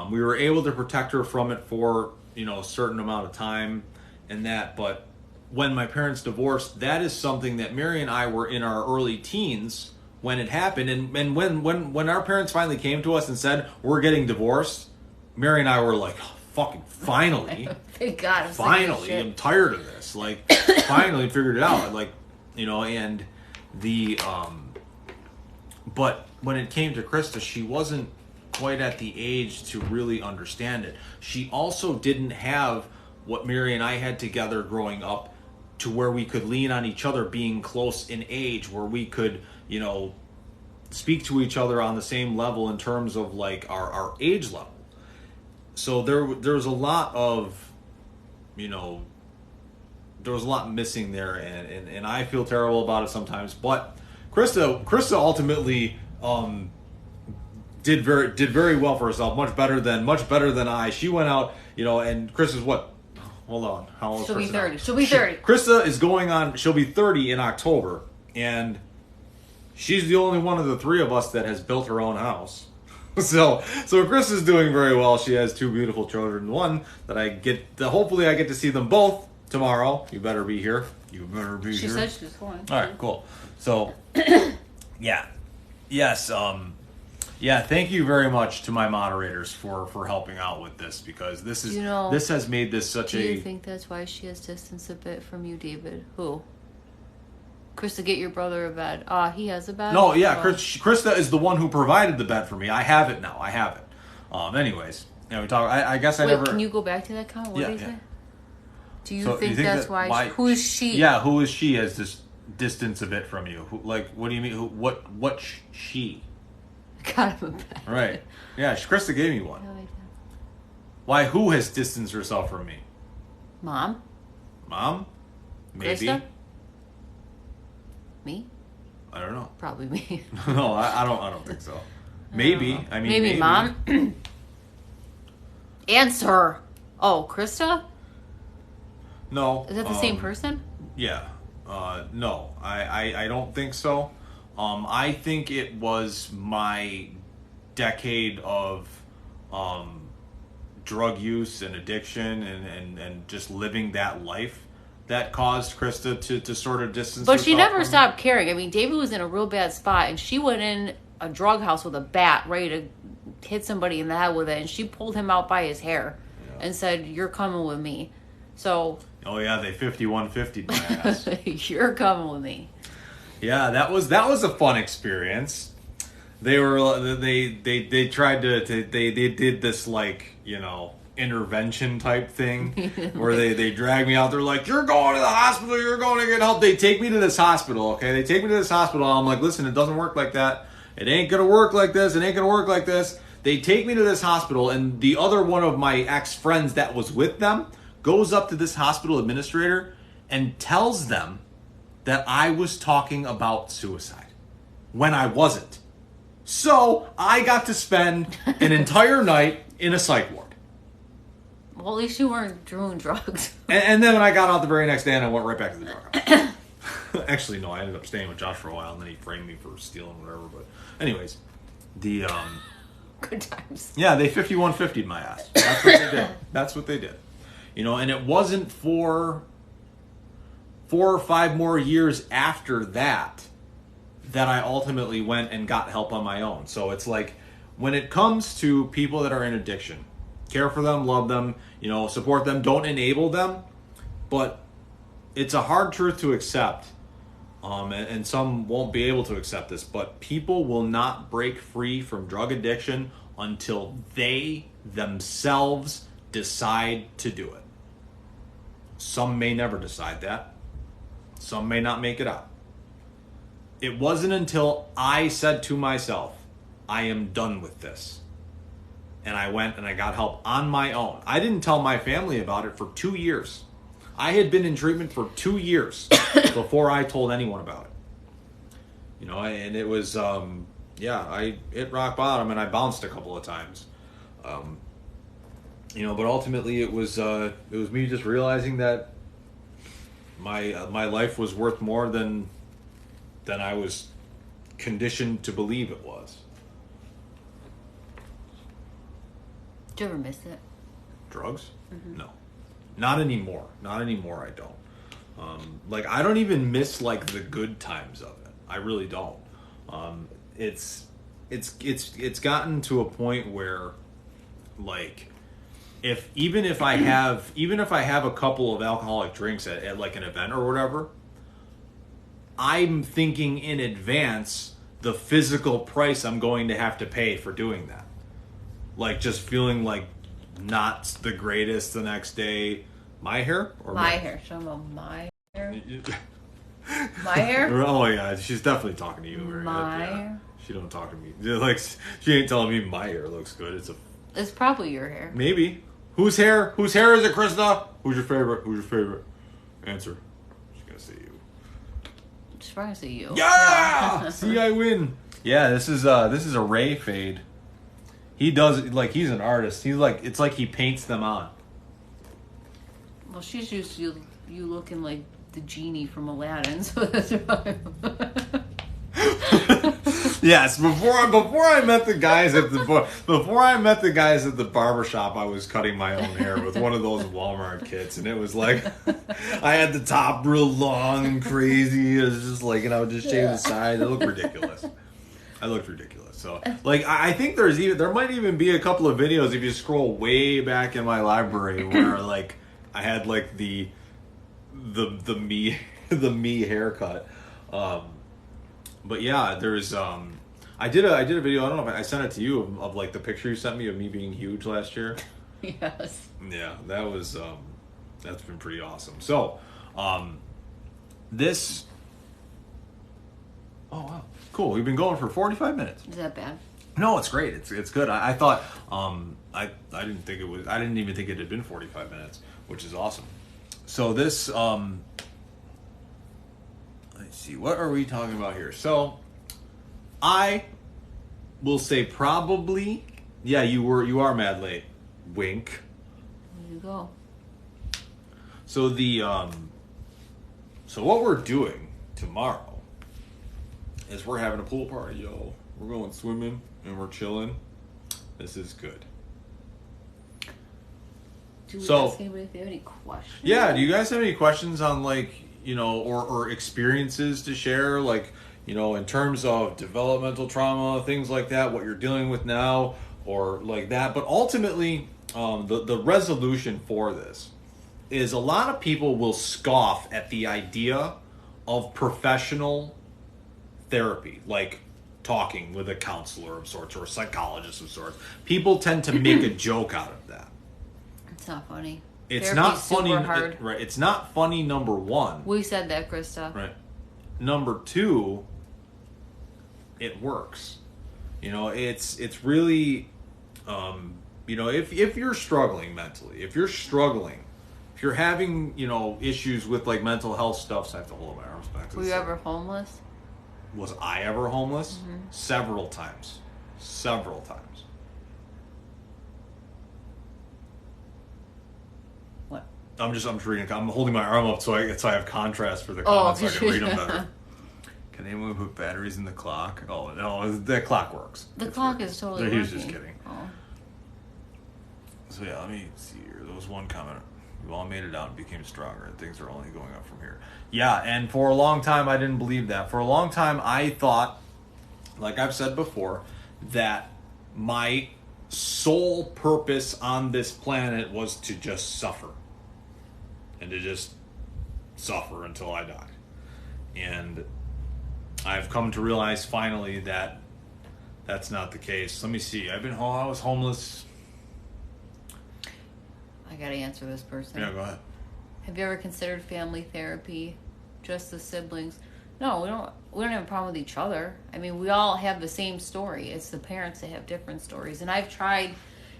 We were able to protect her from it for a certain amount of time and that. But when my parents divorced, that is something that Mary and I were in our early teens when it happened. And when our parents finally came to us and said we're getting divorced, Mary and I were like, oh, fucking finally. Thank God. Finally, I'm tired of this. Like, finally figured it out. Like, and the but when it came to Krista, she wasn't quite at the age to really understand it. She also didn't have what Mary and I had together growing up, to where we could lean on each other, being close in age, where we could, speak to each other on the same level in terms of like our age level. So there's a lot of, there was a lot missing there, and I feel terrible about it sometimes. But Krista ultimately did very well for herself, much better than I. She went out, and Krista's what? Hold on, how old is Krista? She'll be 30. Krista is going on. She'll be 30 in October, and she's the only one of the three of us that has built her own house. So Krista's doing very well. She has 2 beautiful children. One that hopefully I get to see them both tomorrow. You better be here. She said she was going. All right, cool. So, yeah. Yes, yeah, thank you very much to my moderators for helping out with this, because this has made this such Do you think that's why she has distance a bit from you, David? Who? Krista, get your brother a bed. He has a bed? No, yeah, Krista is the one who provided the bed for me. I have it now. I have it. Anyways, we talk. I guess I never. Can you go back to that comment? What did you say? Do you So think that's why? Who is she? Yeah, who is she has this distance a bit from you? What do you mean? What she? Got him a bed. Right. Yeah, Krista gave me one. No idea. Why? Who has distanced herself from me? Mom? Maybe. Krista? Me? I don't know. Probably me. No, I don't think so. Maybe. I mean, maybe Mom. Answer. Oh, Krista? No. Is that the same person? Yeah. No, I don't think so. I think it was my decade of drug use and addiction and just living that life that caused Krista to sort of distance But she herself never from stopped caring. I mean, David was in a real bad spot, and she went in a drug house with a bat, ready to hit somebody in the head with it, and she pulled him out by his hair and said, "You're coming with me." So. Oh yeah, they 51-50'd my ass. You're coming with me. Yeah, that was a fun experience. They tried to they did this like, you know, intervention type thing where they drag me out. They're like, "You're going to the hospital, you're going to get help." They take me to this hospital, okay? They take me to this hospital. I'm like, "Listen, it doesn't work like that. It ain't gonna work like this. It ain't gonna work like this." They take me to this hospital, and the other one of my ex-friends that was with them goes up to this hospital administrator and tells them that I was talking about suicide when I wasn't. So I got to spend an entire night in a psych ward. Well, at least you weren't doing drugs. And then when I got out the very next day, and I went right back to the drug house. Actually, no, I ended up staying with Josh for a while, and then he framed me for stealing whatever. But anyways, the Good times. yeah, they 51-50'd my ass. That's what they did. That's what they did. You know, and it wasn't for 4 or 5 more years after that I ultimately went and got help on my own. So it's like, when it comes to people that are in addiction, care for them, love them, you know, support them, don't enable them. But it's a hard truth to accept. And some won't be able to accept this, but people will not break free from drug addiction until they themselves decide to do it. Some may never decide that. Some may not make it out. It wasn't until I said to myself, "I am done with this," and I went and I got help on my own. I didn't tell my family about it for 2 years. I had been in treatment for 2 years before I told anyone about it. You know, and it was, I hit rock bottom and I bounced a couple of times. You know, but ultimately it was me just realizing that my life was worth more than I was conditioned to believe it was. Did you ever miss it? Drugs? Mm-hmm. No. Not anymore. Not anymore, I don't. Like, I don't even miss, like, the good times of it. I really don't. It's gotten to a point where, like, even if I have a couple of alcoholic drinks at like an event or whatever, I'm thinking in advance the physical price I'm going to have to pay for doing that. Like, just feeling like not the greatest the next day. My hair? Or my hair. Show them my hair. My hair? Oh, yeah. She's definitely talking to you. My hair? She don't talk to me. Like, she ain't telling me my hair looks good. It's probably your hair. Maybe. Whose hair is it, Krista? Who's your favorite? Answer. She's going to say you. She's probably going to say you. Yeah! See, I win. Yeah, this is a Ray fade. He does, like, he's an artist. He's like, it's like he paints them on. Well, she's used to you looking like the genie from Aladdin, so that's why. Yes, before I met the guys at the barbershop, I was cutting my own hair with one of those Walmart kits, and it was like I had the top real long and crazy. It was just like, and I would just shave the sides. It looked ridiculous. I looked ridiculous. So, like, I think there might even be a couple of videos if you scroll way back in my library where, like, I had, like, the me haircut. But yeah, there's I did a video. I don't know if I sent it to you of like the picture you sent me of me being huge last year. Yes. Yeah, that was that's been pretty awesome. So, this. Oh wow, cool. We've been going for 45 minutes. Is that bad? No, it's great. It's good. I thought I didn't think it was. I didn't even think it had been 45 minutes, which is awesome. So this let's see, what are we talking about here? So I will say probably, yeah, you are mad late. Wink. There you go. So so what we're doing tomorrow is we're having a pool party, yo. We're going swimming and we're chilling. This is good. Do we So, ask anybody if they have any questions? yeah, do you guys have any questions on, like, you know, or experiences to share, like, you know, in terms of developmental trauma, things like that, what you're dealing with now, or like that? But ultimately, the resolution for this is a lot of people will scoff at the idea of professional therapy, like talking with a counselor of sorts or a psychologist of sorts. People tend to make a joke out of that. It's not funny. It's Therapy's not funny, super hard. right? It's not funny. Number one, We said that, Krista. right? Number two, it works. You know, it's really, you know, if you're struggling mentally, if you're having, you know, issues with like mental health stuff, so I have to hold my arms back. To Were the you side. ever homeless? Was I ever homeless? Mm-hmm. Several times. Several times. What? I'm just reading. I'm holding my arm up so I have contrast for the comments so I can read them better. Can anyone put batteries in the clock? Oh no, that clock works. The It's clock working. is totally He working. was just kidding. Oh. So yeah, let me see here. There was one comment. We all made it out and became stronger, and things are only going up from here. Yeah, and for a long time I didn't believe that. For a long time I thought, like I've said before, that my sole purpose on this planet was to just suffer. And to just suffer until I died. And I've come to realize finally that that's not the case. Let me see. I was homeless. I gotta answer this person. Yeah, go ahead. Have you ever considered family therapy? Just the siblings? No, we don't have a problem with each other. I mean, we all have the same story. It's the parents that have different stories. And I've tried, you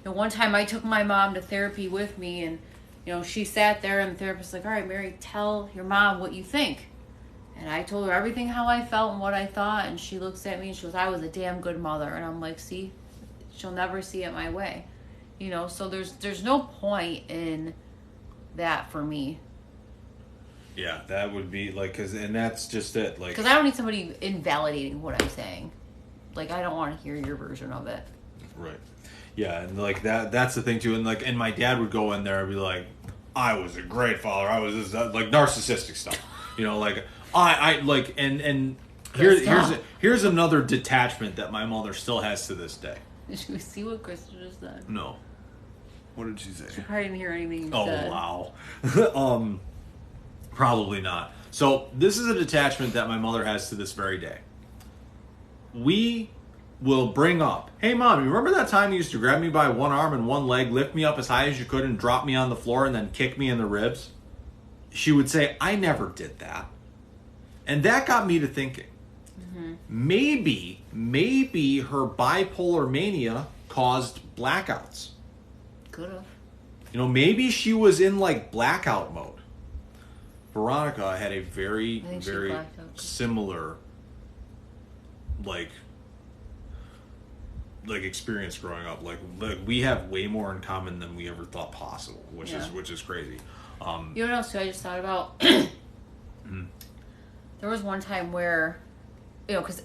know, one time I took my mom to therapy with me, and you know, she sat there and the therapist was like, all right, Mary, tell your mom what you think. And I told her everything how I felt and what I thought, and she looks at me and she goes, I was a damn good mother. And I'm like, see, she'll never see it my way. You know, so there's no point in that for me. Yeah, that would be like, and that's just it. Like, Because I don't need somebody invalidating what I'm saying. Like, I don't want to hear your version of it. right. Yeah, and like that's the thing too. And like, and my dad would go in there and be like, I was a great father. I was this, like narcissistic stuff. You know, like I like, and here's another detachment that my mother still has to this day. Did you see what Krista just said? No. What did she say? She probably didn't hear anything you Oh, said. wow. Probably not. So this is a detachment that my mother has to this very day. We will bring up, hey mom, you remember that time you used to grab me by one arm and one leg, lift me up as high as you could and drop me on the floor and then kick me in the ribs? She would say, I never did that. And that got me to thinking. Mm-hmm. Maybe her bipolar mania caused blackouts. Could have. You know, maybe she was in like blackout mode. Veronica had a very, very similar like experience growing up. Like we have way more in common than we ever thought possible, which is crazy. You know what else I just thought about? There was one time where, you know, because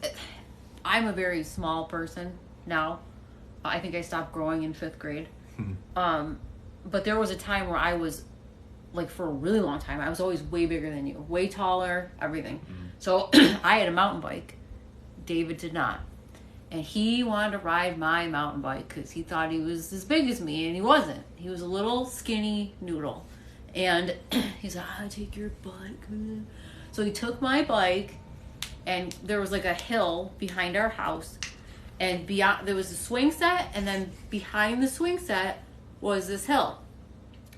I'm a very small person now. I think I stopped growing in 5th grade. But there was a time where I was, like, for a really long time, I was always way bigger than you. Way taller, everything. So I had a mountain bike. David did not. And he wanted to ride my mountain bike because he thought he was as big as me, and he wasn't. He was a little skinny noodle. And he's like, I'll take your bike. So he took my bike, and there was like a hill behind our house. And beyond, there was a swing set, and then behind the swing set was this hill.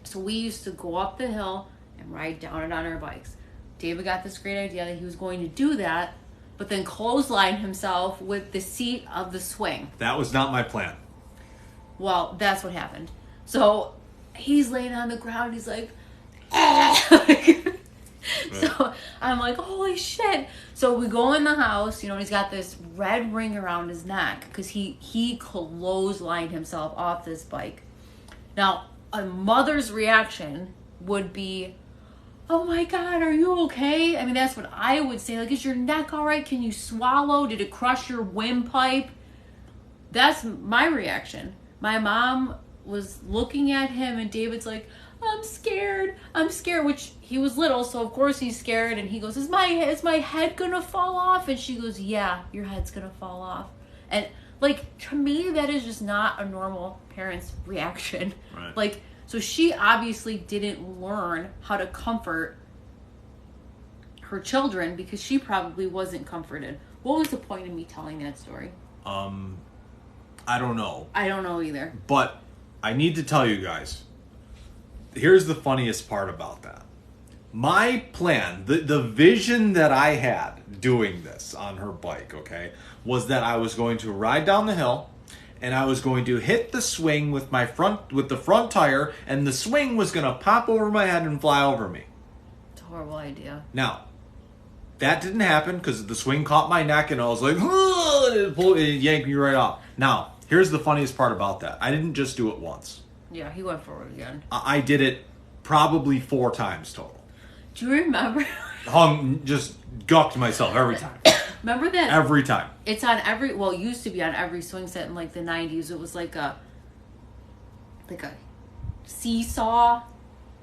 So we used to go up the hill and ride down it on our bikes. David got this great idea that he was going to do that, but then clothesline himself with the seat of the swing. That was not my plan. Well, that's what happened. So he's laying on the ground. He's like, ah! So I'm like, holy shit. So we go in the house, you know, and he's got this red ring around his neck because he clotheslined himself off this bike. Now, a mother's reaction would be, oh my God, are you okay? I mean, that's what I would say. Like, is your neck all right? Can you swallow? Did it crush your windpipe? That's my reaction. My mom was looking at him, and David's like, I'm scared, which he was little, so of course he's scared, and he goes, is my head gonna fall off? And she goes, yeah, your head's gonna fall off. And like, to me, that is just not a normal parent's reaction. Right. Like, so she obviously didn't learn how to comfort her children because she probably wasn't comforted. What was the point of me telling that story? I don't know. I don't know either. But I need to tell you guys, here's the funniest part about that. My plan, the vision that I had doing this on her bike, okay, was that I was going to ride down the hill and I was going to hit the swing with the front tire, and the swing was going to pop over my head and fly over me. It's a horrible idea. Now, that didn't happen because the swing caught my neck and I was like, it yanked me right off. Now, here's the funniest part about that. I didn't just do it once. Yeah, he went forward again. I did it probably 4 times total. Do you remember? Just gucked myself every time. Remember that? Every time. It's on every, well, it used to be on every swing set in like the 90s. It was like a seesaw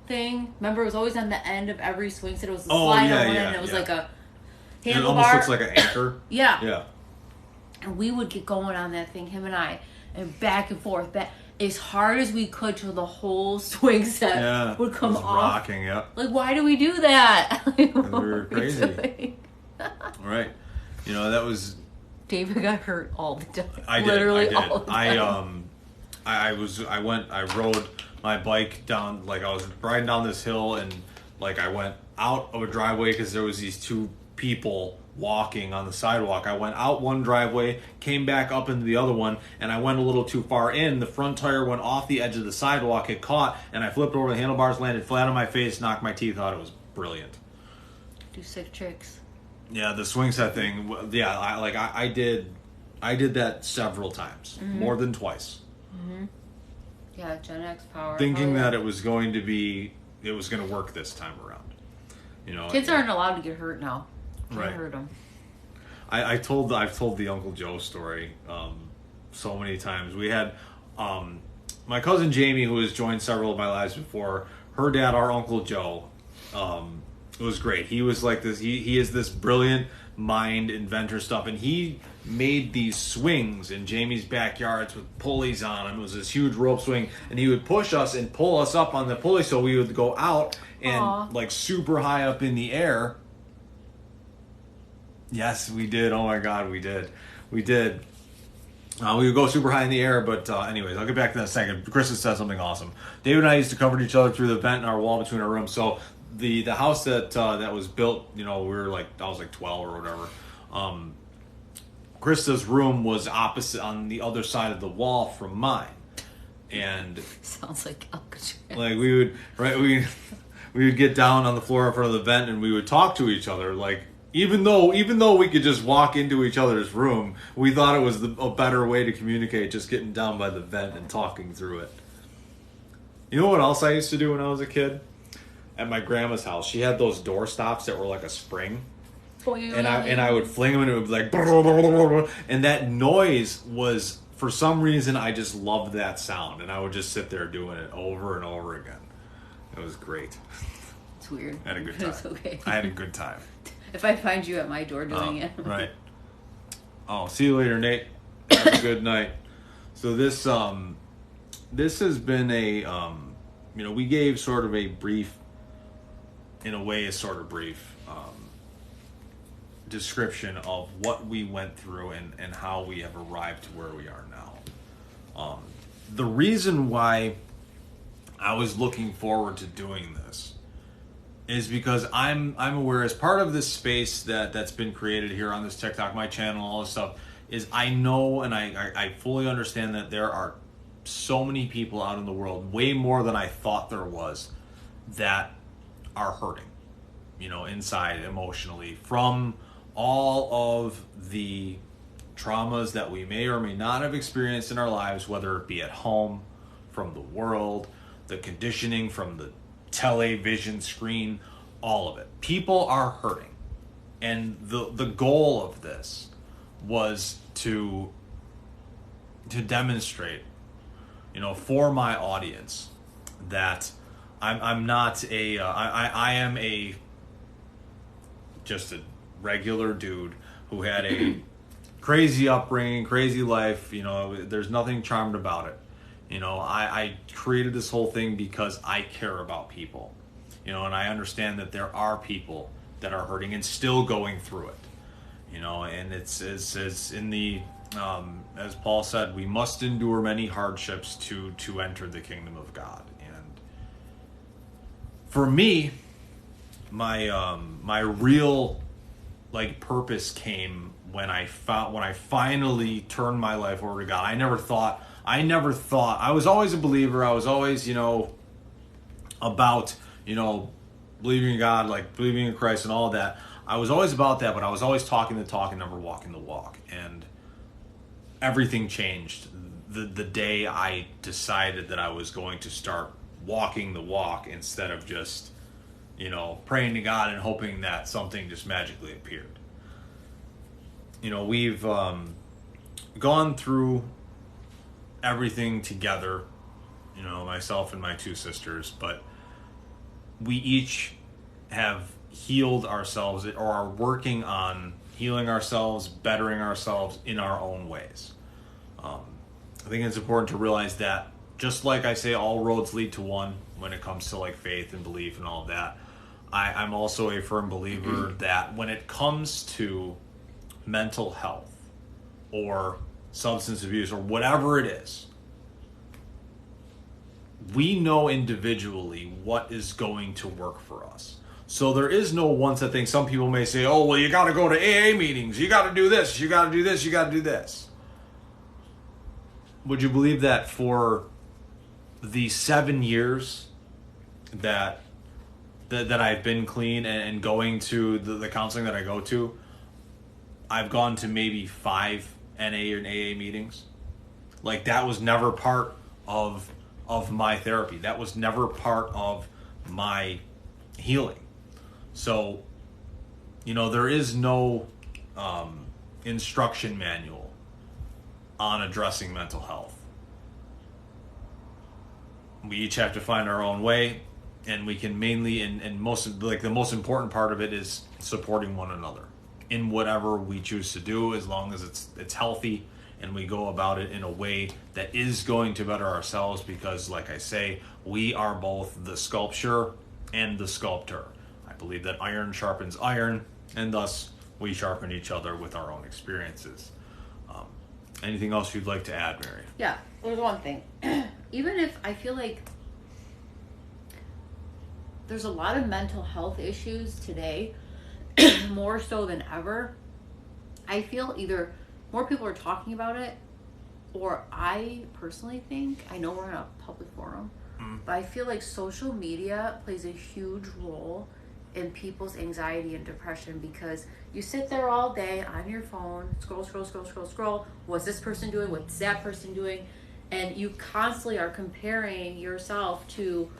thing. Remember, it was always on the end of every swing set. It was a slide on one end, and it was like a handlebar. It almost looks like an anchor. Yeah. Yeah. And we would get going on that thing, him and I, and back and forth, as hard as we could till the whole swing set would come off. Rocking, yeah. Like, why do we do that? We were crazy. Right. You know, that was... David got hurt all the time. I did. Literally all the time. I rode my bike down, like I was riding down this hill, and like I went out of a driveway because there was these 2 people walking on the sidewalk. I went out one driveway, came back up into the other one, and I went a little too far in. The front tire went off the edge of the sidewalk, it caught, and I flipped over the handlebars, landed flat on my face, knocked my teeth out. It was brilliant. Do sick tricks. Yeah, the swing set thing. Yeah, I did that several times, more than twice. Mm-hmm. Yeah, Gen X power. Thinking that it was going to work this time around. You know, kids aren't allowed to get hurt now. Right. Hurt them. I've told the Uncle Joe story so many times. We had my cousin Jamie, who has joined several of my lives before. Her dad, our Uncle Joe, it was great. He was like this. He is this brilliant mind inventor stuff, and he made these swings in Jamie's backyards with pulleys on them. It was this huge rope swing, and he would push us and pull us up on the pulley, so we would go out and like super high up in the air. Yes, we did. Oh my God, we did. We would go super high in the air, but anyways, I'll get back to that in a second. Chris has said something awesome. David and I used to comfort each other through the vent in our wall between our rooms. So the house that was built, you know, I was like 12 or whatever. Krista's room was opposite on the other side of the wall from mine, and sounds like Alcatraz. Like we would get down on the floor in front of the vent and we would talk to each other. Like even though we could just walk into each other's room, we thought it was a better way to communicate, just getting down by the vent and talking through it. You know what else I used to do when I was a kid? At my grandma's house, she had those door stops that were like a spring. And I would fling them and it would be like, and that noise was, for some reason, I just loved that sound, and I would just sit there doing it over and over again. It was great. It's weird. I had a good time. It's okay. I had a good time. If I find you at my door doing it. Right. Oh, see you later, Nate. Have a good night. So this has been a, we gave sort of a brief, in a way, a sort of brief description of what we went through and how we have arrived to where we are now. The reason why I was looking forward to doing this is because I'm aware, as part of this space that's been created here on this TikTok, my channel, all this stuff, is I know and I fully understand that there are so many people out in the world, way more than I thought there was, that are hurting, inside emotionally from all of the traumas that we may or may not have experienced in our lives, whether it be at home, from the world, the conditioning from the television screen, all of it. People are hurting. And the goal of this was to demonstrate for my audience, that I'm not I am just a regular dude who had a crazy upbringing, crazy life. There's nothing charmed about it. I created this whole thing because I care about people. And I understand that there are people that are hurting and still going through it. And it's in the as Paul said, we must endure many hardships to enter the kingdom of God. And for me, my real purpose came when I finally turned my life over to God. I never thought I was always a believer. I was always about believing in God, believing in Christ and all of that. I was always about that, but I was always talking the talk and never walking the walk. And everything changed the day I decided that I was going to start walking the walk instead of just praying to God and hoping that something just magically appeared. We've gone through everything together, myself and my two sisters, but we each have healed ourselves or are working on healing ourselves, bettering ourselves in our own ways. I think it's important to realize that, just like I say, all roads lead to one when it comes to faith and belief and all of that. I'm also a firm believer that when it comes to mental health or substance abuse or whatever it is, we know individually what is going to work for us. So there is no one set thing. Some people may say, oh, well, you got to go to AA meetings. You got to do this. You got to do this. You got to do this. Would you believe that for the 7 years that I've been clean and going to the counseling that I go to, I've gone to maybe 5 NA and AA meetings? That was never part of my therapy. That was never part of my healing. So, there is no instruction manual on addressing mental health. We each have to find our own way, and we can mainly, and most the most important part of it is supporting one another in whatever we choose to do, as long as it's healthy and we go about it in a way that is going to better ourselves, because like I say, we are both the sculpture and the sculptor. I believe that iron sharpens iron, and thus we sharpen each other with our own experiences. Anything else you'd like to add, Mary? Yeah, there's one thing. Even if I feel like there's a lot of mental health issues today, more so than ever, I feel either more people are talking about it, or I personally think, I know we're in a public forum, but I feel like social media plays a huge role in people's anxiety and depression, because you sit there all day on your phone, scroll. What's this person doing? What's that person doing? And you constantly are comparing yourself to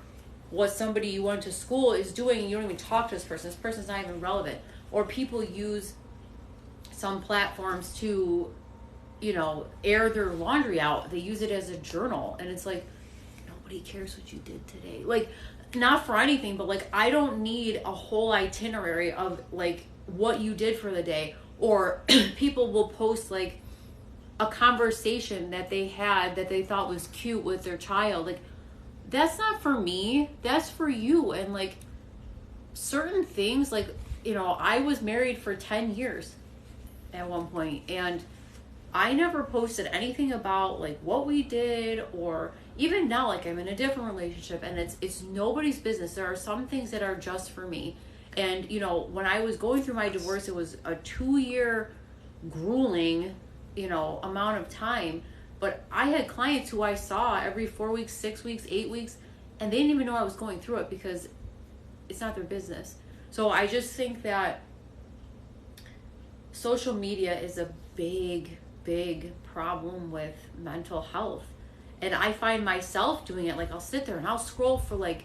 what somebody you went to school is doing, and you don't even talk to this person. This person's not even relevant. Or people use some platforms to, air their laundry out. They use it as a journal, and it's nobody cares what you did today. Not for anything, but I don't need a whole itinerary of what you did for the day. Or people will post a conversation that they had that they thought was cute with their child. That's not for me, that's for you. And certain things, I was married for 10 years at one point, and I never posted anything about what we did, or even now, I'm in a different relationship, and it's nobody's business. There are some things that are just for me. And when I was going through my divorce, it was a 2-year grueling amount of time. But I had clients who I saw every 4 weeks, 6 weeks, 8 weeks, and they didn't even know I was going through it, because it's not their business. So I just think that social media is a big problem with mental health. And I find myself doing it. I'll sit there and I'll scroll for a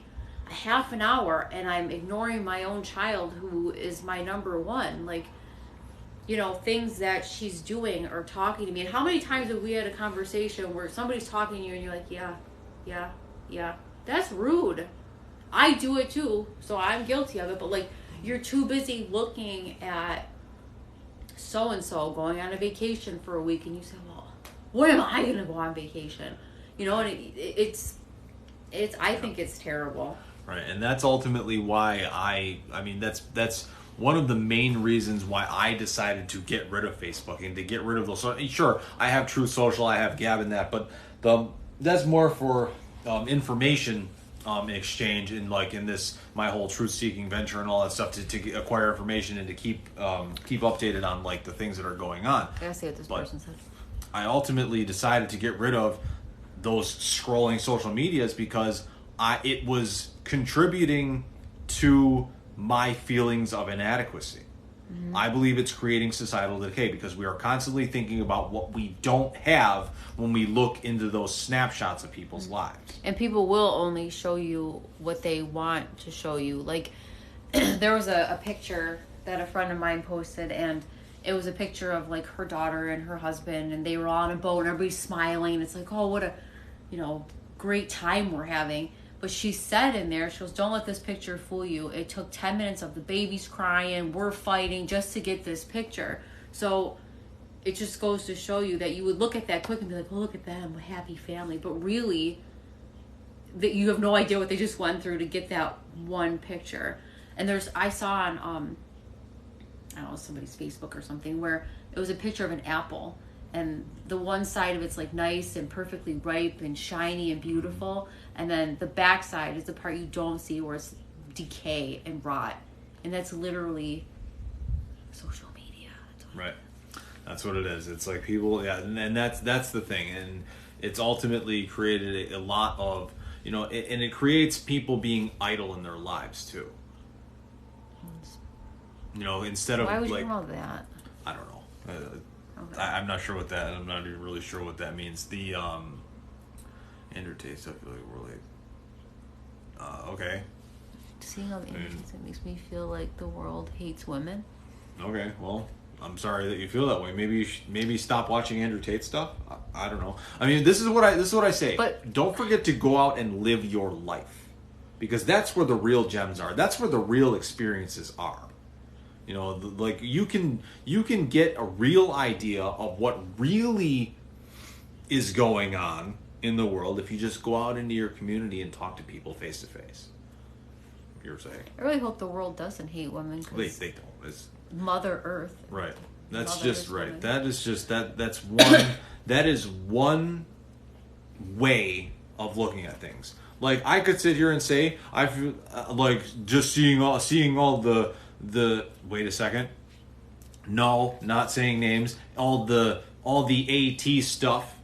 half an hour, and I'm ignoring my own child, who is my number one. things that she's doing or talking to me. And how many times have we had a conversation where somebody's talking to you and you're like, yeah, yeah, yeah. That's rude. I do it too, so I'm guilty of it. But like, you're too busy looking at so and so going on a vacation for a week, and you say, "Well, when am I going to go on vacation?" And it's. I think it's terrible. Right, and that's ultimately why I mean, that's one of the main reasons why I decided to get rid of Facebook and to get rid of those. So, sure, I have Truth Social, I have Gab and that, but that's more for information exchange and like in this my whole truth-seeking venture and all that stuff to acquire information and to keep updated on like the things that are going on. I gotta see what this person said. I ultimately decided to get rid of those scrolling social medias because it was contributing to my feelings of inadequacy. Mm-hmm. I believe it's creating societal decay because we are constantly thinking about what we don't have when we look into those snapshots of people's lives. And people will only show you what they want to show you. Like, there was a picture that a friend of mine posted, and it was a picture of like her daughter and her husband, and they were on a boat and everybody's smiling. It's like, oh, what a great time we're having. But she said in there, she goes, don't let this picture fool you. It took 10 minutes of the babies crying, we're fighting just to get this picture. So it just goes to show you that you would look at that quick and be like, oh, look at them, a happy family. But really, that you have no idea what they just went through to get that one picture. And I saw on, I don't know, somebody's Facebook or something, where it was a picture of an apple. And the one side of it's like nice and perfectly ripe and shiny and beautiful. And then the back side is the part you don't see where it's decay and rot. And that's literally social media. Right. That's what it is. It's like people, yeah, and that's the thing. And it's ultimately created a lot of, and it creates people being idle in their lives too. Instead of why would like, you know that? I don't know. Okay. I'm not sure what that. I'm not even really sure what that means. The Andrew Tate stuff. Like we're like, okay. Seeing all the images, it makes me feel like the world hates women. Okay, well, I'm sorry that you feel that way. Maybe stop watching Andrew Tate stuff. I don't know. I mean, this is what I say. But don't forget to go out and live your life, because that's where the real gems are. That's where the real experiences are. Like you can get a real idea of what really is going on in the world if you just go out into your community and talk to people face to face. You're saying? I really hope the world doesn't hate women. They don't. It's Mother Earth. Right. That's Mother just is right. women. That is just that's one. That is one way of looking at things. Like I could sit here and say I feel like just seeing all the wait a second. No, not saying names. All the AT stuff.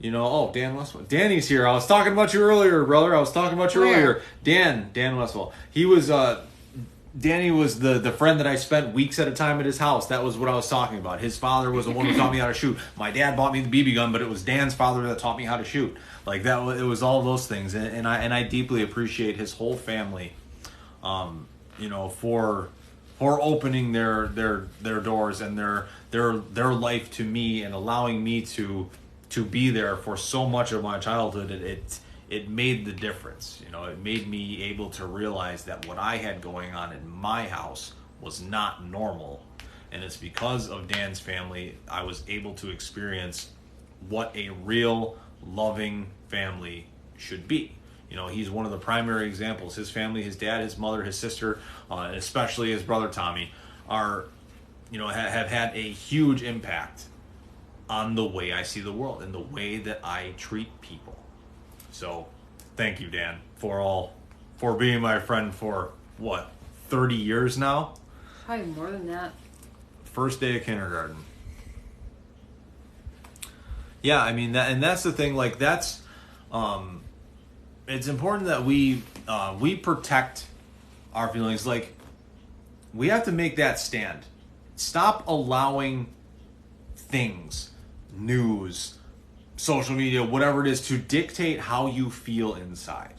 Dan Westwell. Danny's here. I was talking about you earlier, brother. I was talking about you earlier. Dan Westwell. He was Danny was the friend that I spent weeks at a time at his house. That was what I was talking about. His father was the one who taught me how to shoot. My dad bought me the BB gun, but it was Dan's father that taught me how to shoot. Like that, it was all those things, and I deeply appreciate his whole family, for opening their doors and their life to me and allowing me to be there for so much of my childhood. It made the difference. It made me able to realize that what I had going on in my house was not normal. And it's because of Dan's family I was able to experience what a real loving family should be. He's one of the primary examples. His family, his dad, his mother, his sister, and especially his brother Tommy, are, have had a huge impact on the way I see the world and the way that I treat people. So, thank you, Dan, for being my friend for 30 years now? Probably more than that. First day of kindergarten. Yeah, I mean that's the thing. Like that's, it's important that we protect our feelings. Like we have to make that stand. Stop allowing things, news, social media, whatever it is, to dictate how you feel inside.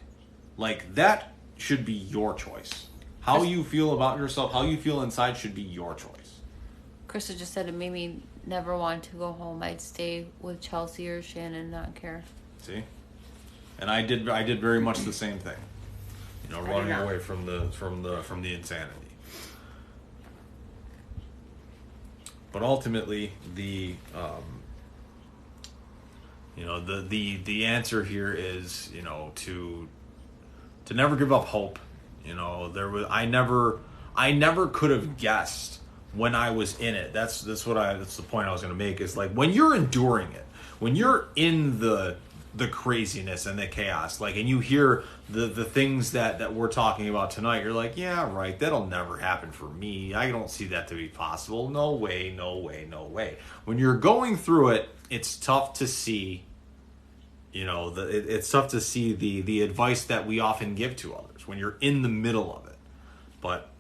Like that should be your choice. How you feel about yourself, how you feel inside should be your choice. Krista just said it made me never want to go home. I'd stay with Chelsea or Shannon, not care. See? And I did very much the same thing. You know, running away from the insanity. But ultimately, the answer here is, you know, to never give up hope. You know, I never could have guessed when I was in it. That's the point I was going to make, is like, when you're enduring it, when you're in the craziness and the chaos, like, and you hear the things that we're talking about tonight, you're like, yeah, right, that'll never happen for me. I don't see that to be possible. No way, no way, no way. When you're going through it, it's tough to see, you know, it's tough to see the advice that we often give to others when you're in the middle of it. But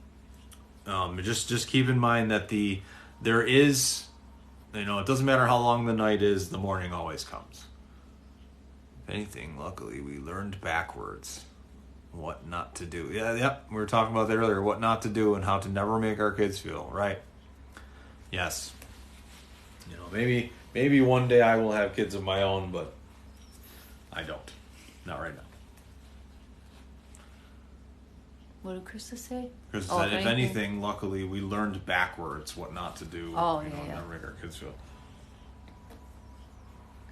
just keep in mind that there is, you know, it doesn't matter how long the night is, the morning always comes. If anything, luckily, we learned backwards what not to do. Yeah, we were talking about that earlier, what not to do and how to never make our kids feel, right? Yes. You know, maybe one day I will have kids of my own, but I don't. Not right now. What did Krista say? Krista said, if anything, luckily, we learned backwards what not to do. Never make our kids feel.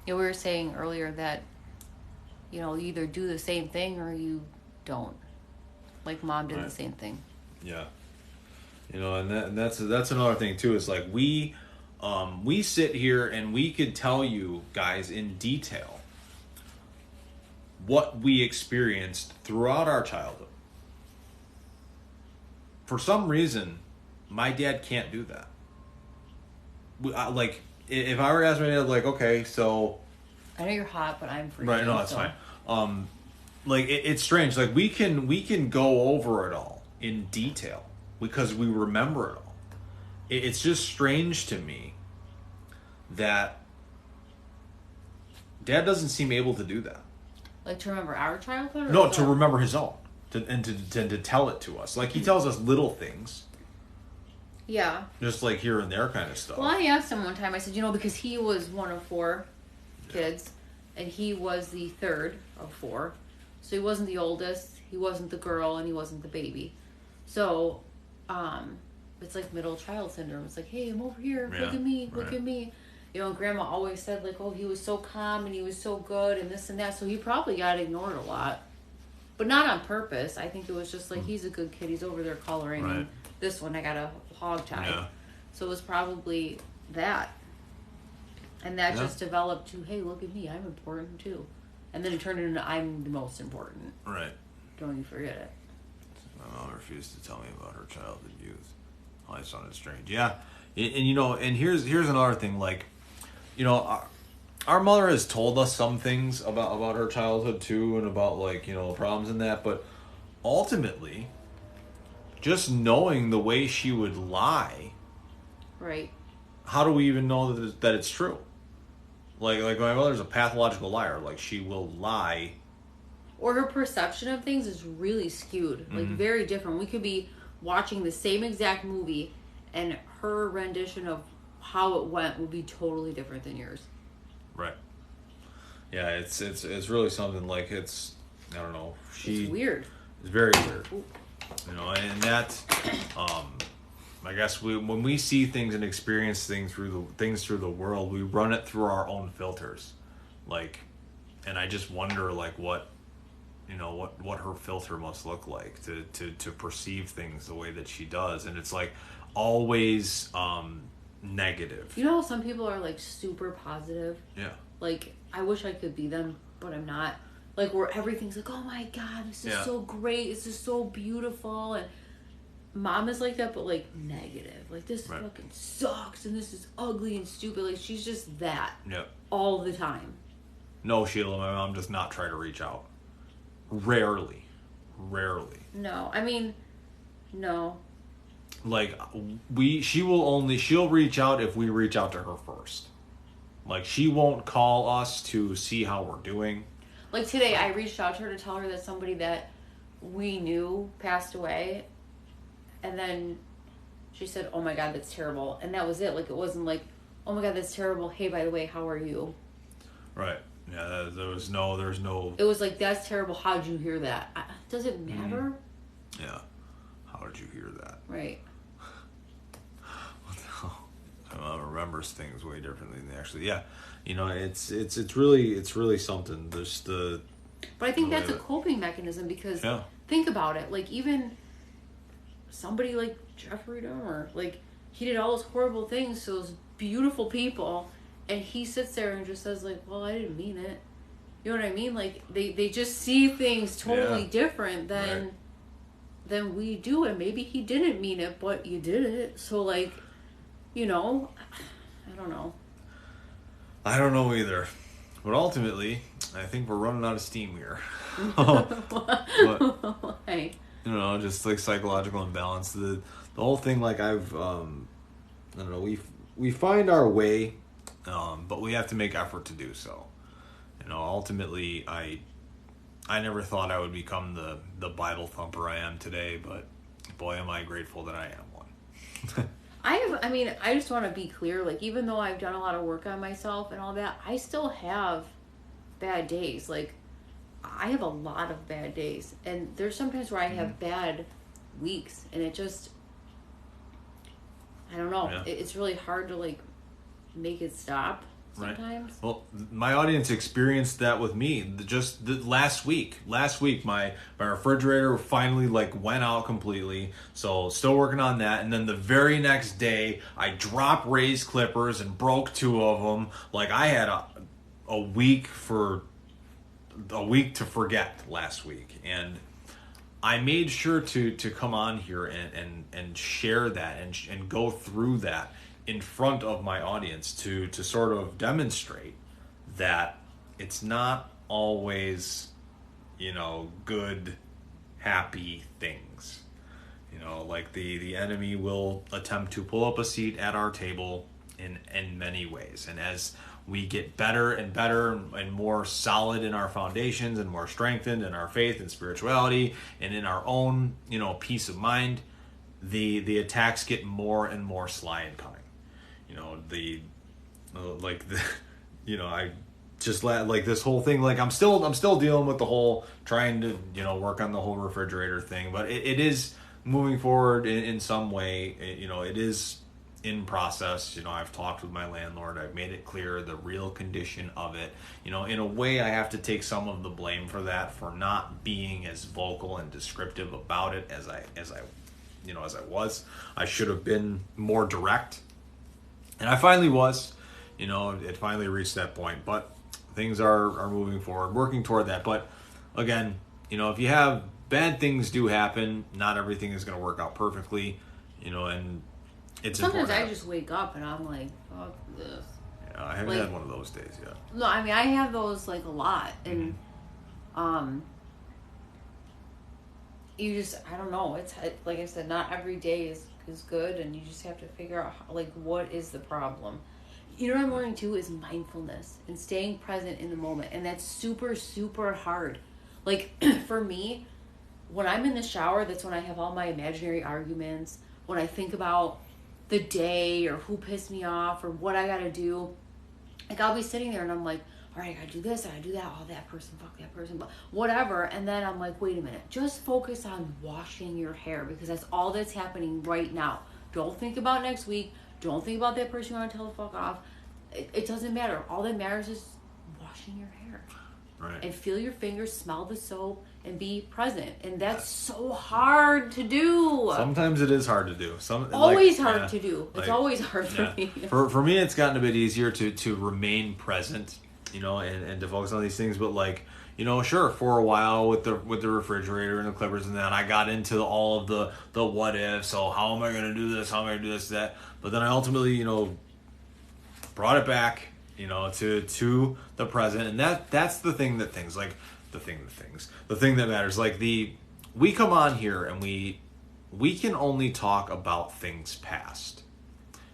Yeah, we were saying earlier that, you know, you either do the same thing or you don't. Like Mom did the same thing. Yeah. You know, and that's another thing too. Is like we sit here and we could tell you guys in detail what we experienced throughout our childhood. For some reason, my dad can't do that. Like, if I were to ask my dad, like, okay, so... I know you're hot, but I'm freaking. Right, no, that's fine. Like, it's strange. Like, we can go over it all in detail because we remember it all. It's just strange to me that Dad doesn't seem able to do that. Like, to remember our childhood? No, to remember his own. To tell it to us. Like, he tells us little things. Yeah. Just like here and there kind of stuff. Well, I asked him one time, I said, you know, because he was one of 4 kids, and he was the third of 4. So he wasn't the oldest, he wasn't the girl, and he wasn't the baby. So, it's like middle child syndrome. It's like, hey, I'm over here, look at me, look at me. You know, Grandma always said, like, oh, he was so calm, and he was so good, and this and that. So he probably got ignored a lot. But not on purpose. I think it was just like, he's a good kid, he's over there coloring, and this one I got a hog tie. Yeah. So it was probably that. And that just developed to, hey, look at me, I'm important too. And then it turned into, I'm the most important. Right. Don't you forget it. My mom refused to tell me about her childhood youth. Oh, that sounded strange. Yeah. And you know, and here's another thing, like, you know, our mother has told us some things about her childhood too, and about, like, you know, problems in that, but ultimately, just knowing the way she would lie, right? How do we even know that it's true? Like my mother's a pathological liar. Like, she will lie, or her perception of things is really skewed, like very different. We could be watching the same exact movie, and her rendition of how it went will be totally different than yours. Right. Yeah, it's really something. Like, it's, I don't know. It's weird. It's very weird. Ooh. You know, and that, I guess when we see things and experience things through the world, we run it through our own filters. Like, and I just wonder, like, what her filter must look like to perceive things the way that she does, and it's like always negative. You know how some people are, like, super positive? Yeah. Like, I wish I could be them, but I'm not. Like, where everything's like, oh my God, this is so great, this is so beautiful, and Mom is like that, but, like, negative. Like, this fucking sucks, and this is ugly and stupid. Like, she's just that. Yep. All the time. No, Sheila, my mom does not try to reach out. Rarely. No, I mean, no. Like, she'll reach out if we reach out to her first. Like, she won't call us to see how we're doing. Like, today, I reached out to her to tell her that somebody that we knew passed away, and then She said, "Oh my God, that's terrible," and that was it. Like, it wasn't like, "Oh my God, that's terrible. Hey, by the way, how are you?" Right. Yeah. There's no. It was like, "That's terrible. How'd you hear that?" Does it matter? Yeah. How did you hear that? Right. What the hell? I remembers things way differently than actually. Yeah. It's really something. There's the. But I think that's a coping mechanism because think about it. Like, even somebody like Jeffrey Dahmer, like, he did all those horrible things to those beautiful people, and he sits there and just says, like, "Well, I didn't mean it." You know what I mean? Like, they just see things totally different than we do, and maybe he didn't mean it, but you did it. So, like, I don't know. I don't know either. But ultimately, I think we're running out of steam here. But, Hey. Just like psychological imbalance. The whole thing, like I don't know, we find our way, but we have to make effort to do so. Ultimately, I never thought I would become the Bible thumper I am today, but boy, am I grateful that I am one. I just want to be clear, like, even though I've done a lot of work on myself and all that, I still have bad days. Like, I have a lot of bad days, and there's sometimes where I have bad weeks, and it just, I don't know, it's really hard to, like, make it stop sometimes. Right. Well, my audience experienced that with me just last week. Last week, my refrigerator finally, like, went out completely. So still working on that. And then the very next day, I dropped Ray's clippers and broke 2 of them. Like, I had a week to forget last week, and I made sure to come on here and share that and go through that in front of my audience to sort of demonstrate that it's not always, good, happy things. Like the enemy will attempt to pull up a seat at our table in many ways. And as we get better and better and more solid in our foundations and more strengthened in our faith and spirituality and in our own, peace of mind, the attacks get more and more sly and cunning. I just like this whole thing, like I'm still dealing with the whole trying to, work on the whole refrigerator thing, but it is moving forward in some way. It is in process. I've talked with my landlord. I've made it clear the real condition of it. In a way, I have to take some of the blame for that, for not being as vocal and descriptive about it as I was. I should have been more direct. And I finally was. It finally reached that point. But things are moving forward, working toward that. But again, if you have bad things do happen, not everything is going to work out perfectly, and it's sometimes important. I just wake up and I'm like, fuck this. Yeah, I haven't had one of those days yet. No, I mean, I have those, like, a lot. And, you just, I don't know. It's, like I said, not every day is good, and you just have to figure out, what is the problem. What I'm learning, too, is mindfulness and staying present in the moment. And that's super, super hard. Like, for me, when I'm in the shower, that's when I have all my imaginary arguments. When I think about the day or who pissed me off or what I gotta do, like, I'll be sitting there and I'm like, all right, I gotta do this, I gotta do that, oh, that person, fuck that person, but whatever. And then I'm like, wait a minute, just focus on washing your hair, because that's all that's happening right now. Don't think about next week. Don't think about that person you want to tell the fuck off. It doesn't matter. All that matters is washing your hair. Right. And feel your fingers, smell the soap, and be present. And that's so hard to do. Sometimes it is hard to do. Always hard to do. It's always hard for me. For me, it's gotten a bit easier to remain present, and to focus on these things. But sure, for a while with the refrigerator and the clippers and that, I got into all of the what ifs. So how am I going to do this? How am I going to do this, that? But then I ultimately, brought it back, to the present, and that's the thing that things like the thing that matters. Like we come on here and we can only talk about things past.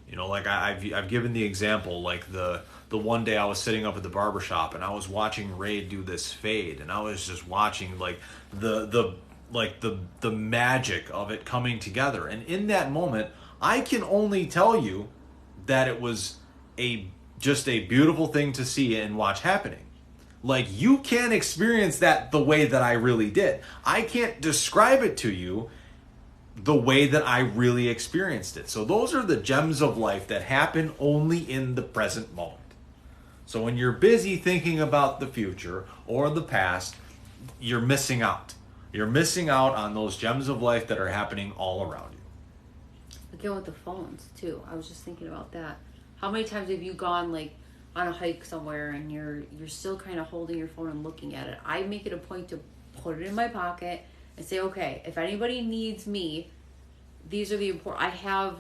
I've given the example, like the one day I was sitting up at the barbershop and I was watching Ray do this fade, and I was just watching like the magic of it coming together. And in that moment, I can only tell you that it was just a beautiful thing to see and watch happening. Like, you can't experience that the way that I really did. I can't describe it to you the way that I really experienced it. So those are the gems of life that happen only in the present moment. So when you're busy thinking about the future or the past, you're missing out. You're missing out on those gems of life that are happening all around you. Again, with the phones, too. I was just thinking about that. How many times have you gone, like, on a hike somewhere and you're still kind of holding your phone and looking at it? I make it a point to put it in my pocket and say, okay, if anybody needs me, these are the important, I have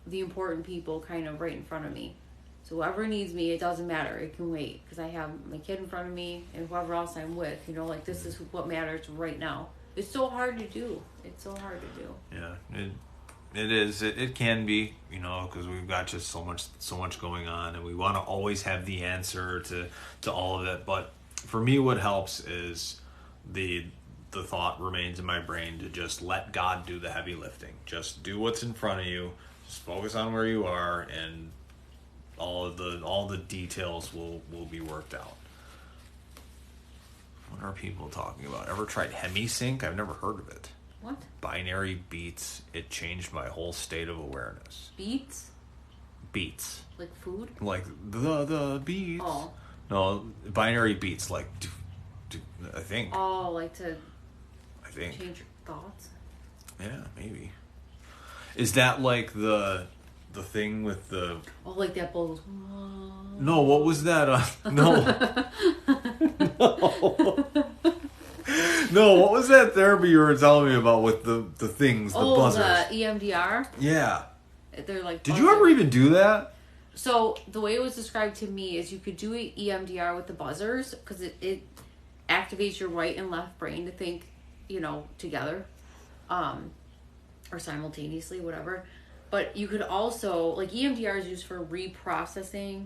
the important people kind of right in front of me. So whoever needs me, it doesn't matter. It can wait because I have my kid in front of me and whoever else I'm with. You know, like, this is what matters right now. It's so hard to do. It's so hard to do. Yeah, it is. It can be, you know, because we've got just so much going on, and we want to always have the answer to all of it. But for me, what helps is the thought remains in my brain to just let God do the heavy lifting. Just do what's in front of you. Just focus on where you are, and all the details will be worked out. What are people talking about? Ever tried HemiSync? I've never heard of it. What? Binary beats. It changed my whole state of awareness. Beats? Beats. Like food? Like the beats. Oh. No, binary beats. Like, I think. Oh, like to I think. change your thoughts? Yeah, maybe. Is that like the thing with the... Oh, like that bull goes... No, what was that? No. No. No, what was that therapy you were telling me about with the things, the buzzers? The EMDR? Yeah. They're like... Did you ever even do that? So, the way it was described to me is you could do an EMDR with the buzzers because it activates your right and left brain to think, you know, together. Or simultaneously, whatever. But you could also... Like, EMDR is used for reprocessing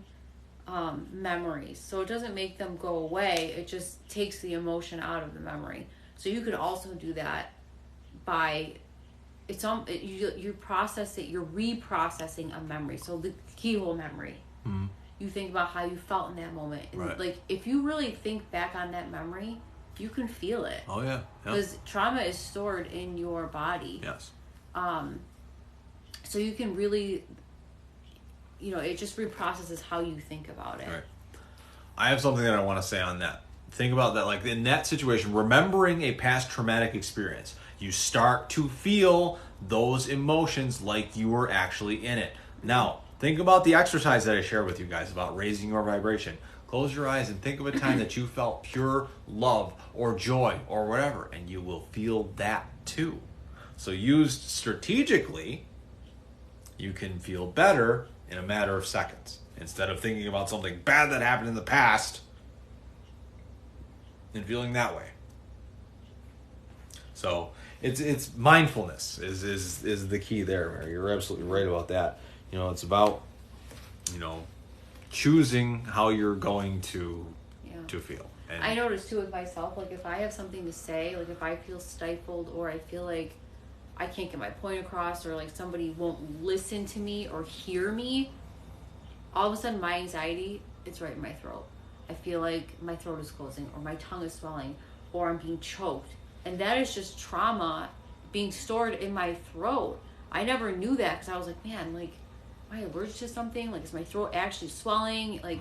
memories. So, it doesn't make them go away. It just takes the emotion out of the memory. So, you could also do that by... you process it, you're reprocessing a memory. So the keyhole memory. Mm-hmm. You think about how you felt in that moment. And right. Like, if you really think back on that memory, you can feel it. Oh, yeah. Because trauma is stored in your body. Yes. So you can really, you know, it just reprocesses how you think about it. Right. I have something that I want to say on that. Think about that. Like, in that situation, remembering a past traumatic experience, you start to feel those emotions like you were actually in it. Now, think about the exercise that I shared with you guys about raising your vibration. Close your eyes and think of a time that you felt pure love or joy or whatever, and you will feel that too. So used strategically, you can feel better in a matter of seconds. Instead of thinking about something bad that happened in the past and feeling that way. So it's mindfulness is the key there, Mary. You're absolutely right about that. You know, it's about, you know, choosing how you're going to feel. And I notice too with myself, like if I have something to say, like if I feel stifled or I feel like I can't get my point across or like somebody won't listen to me or hear me, all of a sudden my anxiety, it's right in my throat. I feel like my throat is closing or my tongue is swelling or I'm being choked. And that is just trauma being stored in my throat. I never knew that because I was like, man, like, am I allergic to something? Like, is my throat actually swelling? Like,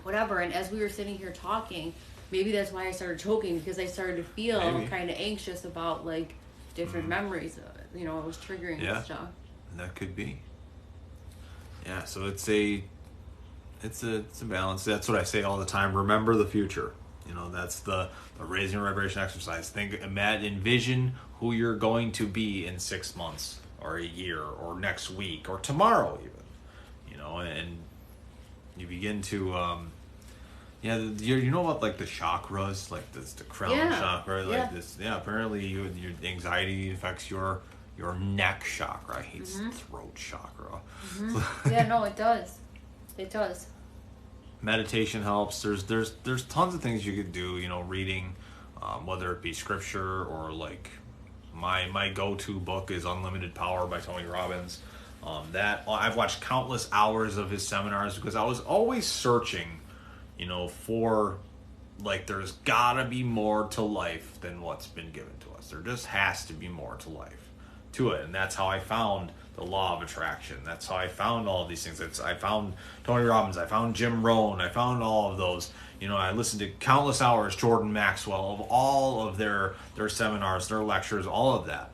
whatever. And as we were sitting here talking, maybe that's why I started choking because I started to feel kind of anxious about, like, different memories. You know, it was triggering and stuff. That could be. Yeah, so it's a balance. That's what I say all the time. Remember the future. You know, that's the raising your vibration exercise. Envision who you're going to be in 6 months or a year or next week or tomorrow even. You know, and you begin to, you know about like the chakras, like the crown chakra, like this. Yeah, apparently your anxiety affects your neck chakra. I hate throat chakra. Mm-hmm. Yeah, no, it does. It does. Meditation helps. There's tons of things you could do. You know, reading, whether it be scripture or like my go-to book is Unlimited Power by Tony Robbins. That I've watched countless hours of his seminars because I was always searching, for like there's gotta be more to life than what's been given to us. There just has to be more to it, and that's how I found the law of attraction. That's how I found all of these things. I found Tony Robbins. I found Jim Rohn. I found all of those. I listened to countless hours, Jordan Maxwell, of all of their seminars, their lectures, all of that.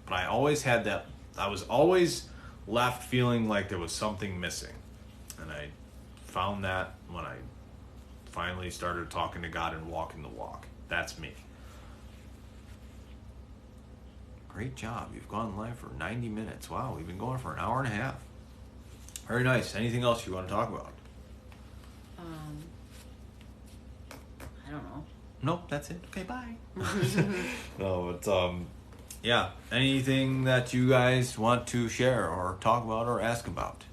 But I always had that. I was always left feeling like there was something missing, and I found that when I finally started talking to God and walking the walk. That's me. Great job. You've gone live for 90 minutes. Wow, we've been going for an hour and a half. Very nice. Anything else you want to talk about? I don't know. Nope, that's it. Okay, bye. No, but yeah. Anything that you guys want to share or talk about or ask about?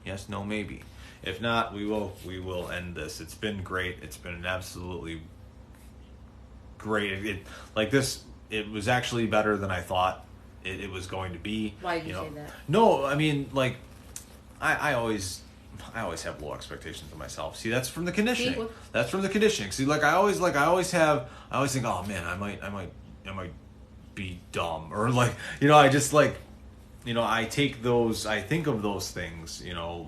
Yes, no, maybe. If not, we will end this. It's been great. It's been an absolutely great. It was actually better than I thought it was going to be. Why did you say that? No, I mean, like, I always have low expectations of myself. See, that's from the conditioning. That's from the conditioning. See, I always think, oh man, I might be dumb, or I just I think of those things,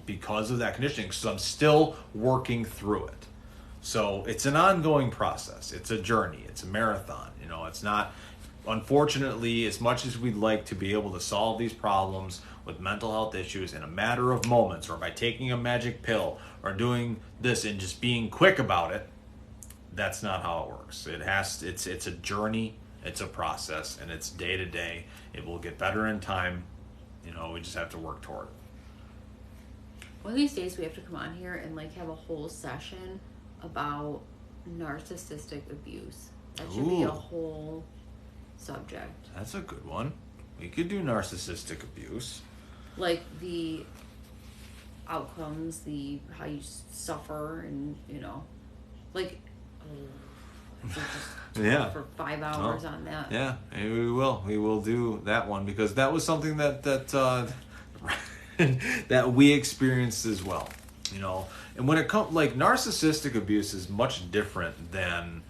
because of that conditioning, because I'm still working through it. So it's an ongoing process. It's a journey. It's a marathon. It's not, unfortunately, as much as we'd like to be able to solve these problems with mental health issues in a matter of moments, or by taking a magic pill, or doing this and just being quick about it, that's not how it works. It's a journey, it's a process, and it's day to day. It will get better in time. We just have to work toward it. One of these days we have to come on here and have a whole session about narcissistic abuse. That should be a whole subject. That's a good one. We could do narcissistic abuse. The outcomes, how you suffer, and yeah, for 5 hours on that. Yeah, maybe we will. We will do that one because that was something that that we experienced as well. And when it comes narcissistic abuse is much different than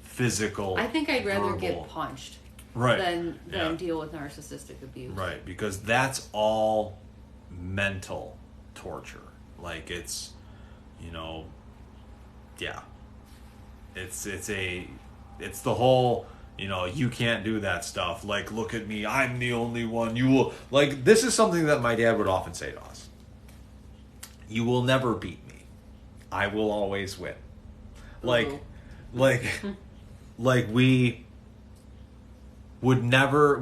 physical. I think I'd rather verbal. Get punched, right, than deal with narcissistic abuse. Right, because that's all mental torture. It's, yeah. It's the whole, you can't do that stuff. Look at me, I'm the only one. You will, this is something that my dad would often say to us. You will never beat me. I will always win. We would never,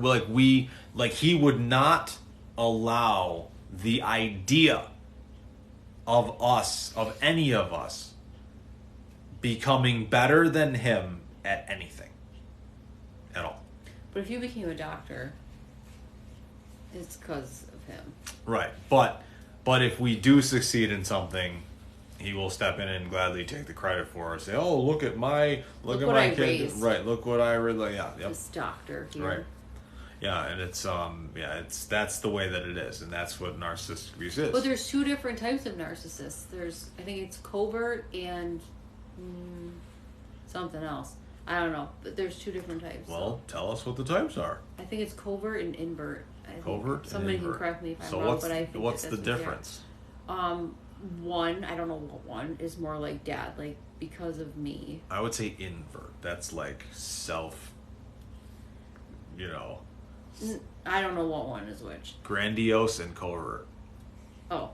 he would not allow the idea of any of us becoming better than him at anything at all. But if you became a doctor, it's because of him. Right. But if we do succeed in something, he will step in and gladly take the credit for it. Say, "Oh, look at my kid. Raised. Right, look what I really yep. This doctor here." Right. Yeah, and that's the way that it is, and that's what narcissistic abuse is. But there's two different types of narcissists. I think it's covert and something else. I don't know, but there's two different types. Well, tell us what the types are. I think it's covert and invert. Covert. Somebody can correct me if I'm wrong, but I think what's the difference? One, I don't know what one is more like dad, because of me. I would say invert. That's self. I don't know what one is which. Grandiose and covert. Oh.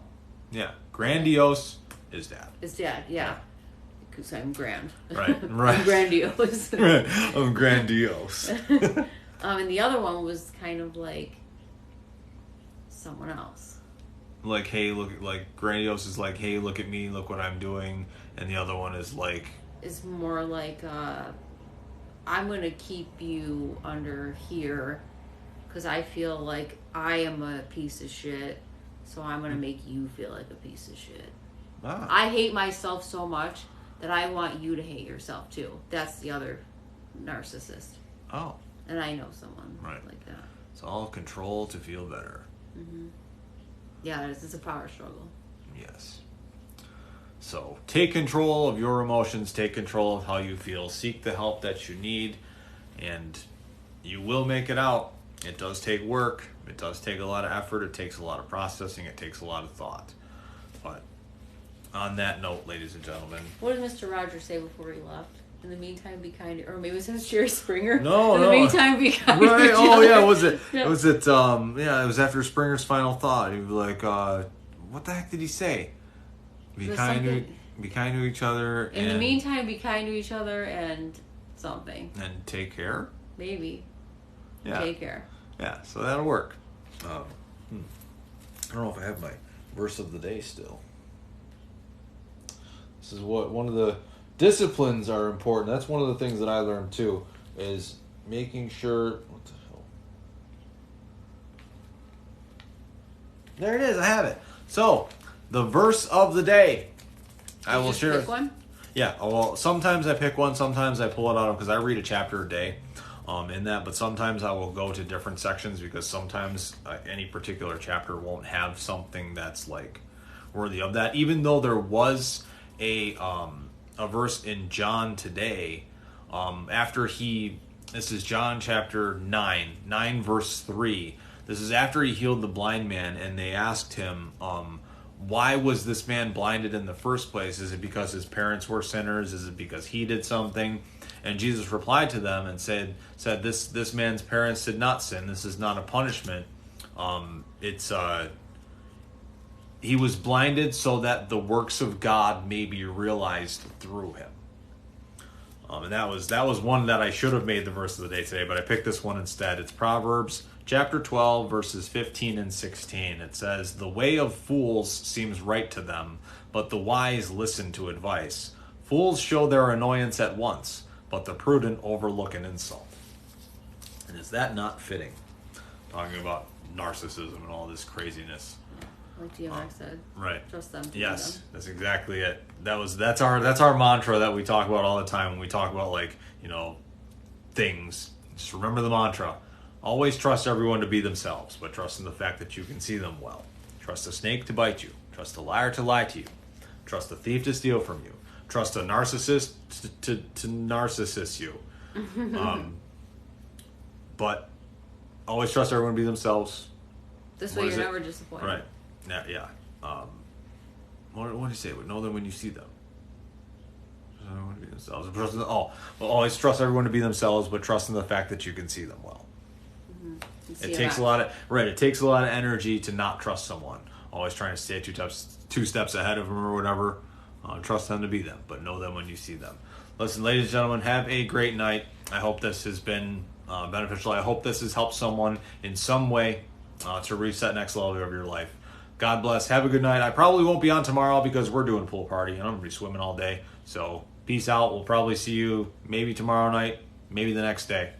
Yeah, grandiose is dad. Is dad, yeah. Because I'm grand. Right. I'm grandiose. Right. I'm grandiose. And the other one was kind of someone else. Hey, look, grandiose is hey, look at me, look what I'm doing, and the other one is Is more I'm gonna keep you under here because I feel like I am a piece of shit, so I'm gonna make you feel like a piece of shit. Ah. I hate myself so much that I want you to hate yourself too. That's the other narcissist. Oh. And I know someone like that. It's all control to feel better. Mm-hmm. Yeah, it's a power struggle. Yes. So take control of your emotions, take control of how you feel, seek the help that you need, and you will make it out. It does take work, it does take a lot of effort, it takes a lot of processing, it takes a lot of thought. But on that note, ladies and gentlemen. What did Mr. Rogers say before he left? In the meantime, be kind to, or maybe it was Jerry Springer. No, In the meantime, be kind right. to each Oh, other. yeah, was it? Yeah. Was it? Yeah, it was after Springer's final thought. He was like, "What the heck did he say? Be There's kind to something- be kind to each other. In the meantime, be kind to each other and something. and take care. Maybe. Yeah, Take care. yeah. So that'll work. I don't know if I have my verse of the day still. This is what one of the disciplines are important. That's one of the things that I learned too, is making sure. What the hell? There it is. I have it. So, the verse of the day. I will share. Pick one? Yeah. Well, sometimes I pick one. Sometimes I pull it out because I read a chapter a day. In that, but sometimes I will go to different sections because sometimes any particular chapter won't have something that's like worthy of that. Even though there was a verse in John today, this is John chapter 9 verse 3. This is after he healed the blind man, and they asked him, why was this man blinded in the first place? Is it because his parents were sinners? Is it because he did something? And Jesus replied to them and said this man's parents did not sin. This is not a punishment. He was blinded so that the works of God may be realized through him. And that was one that I should have made the verse of the day today, but I picked this one instead. It's Proverbs chapter 12, verses 15 and 16. It says, "The way of fools seems right to them, but the wise listen to advice. Fools show their annoyance at once, but the prudent overlook an insult." And is that not fitting? Talking about narcissism and all this craziness. Like DMX said. Right. Trust them. Yes, that's exactly it. That's our mantra that we talk about all the time when we talk about, like, things. Just remember the mantra. Always trust everyone to be themselves, but trust in the fact that you can see them well. Trust a snake to bite you. Trust a liar to lie to you. Trust a thief to steal from you. Trust a narcissist to narcissist you. But always trust everyone to be themselves. This way you're never disappointed. Right. Yeah. What do you say? Know them when you see them. Everyone to be themselves. Always trust everyone to be themselves, but trust in the fact that you can see them well. Mm-hmm. It takes a lot of energy to not trust someone. Always trying to stay two steps ahead of them or whatever. Trust them to be them, but know them when you see them. Listen, ladies and gentlemen, have a great night. I hope this has been beneficial. I hope this has helped someone in some way to reach that next level of your life. God bless. Have a good night. I probably won't be on tomorrow because we're doing a pool party and I'm going to be swimming all day. So peace out. We'll probably see you maybe tomorrow night, maybe the next day.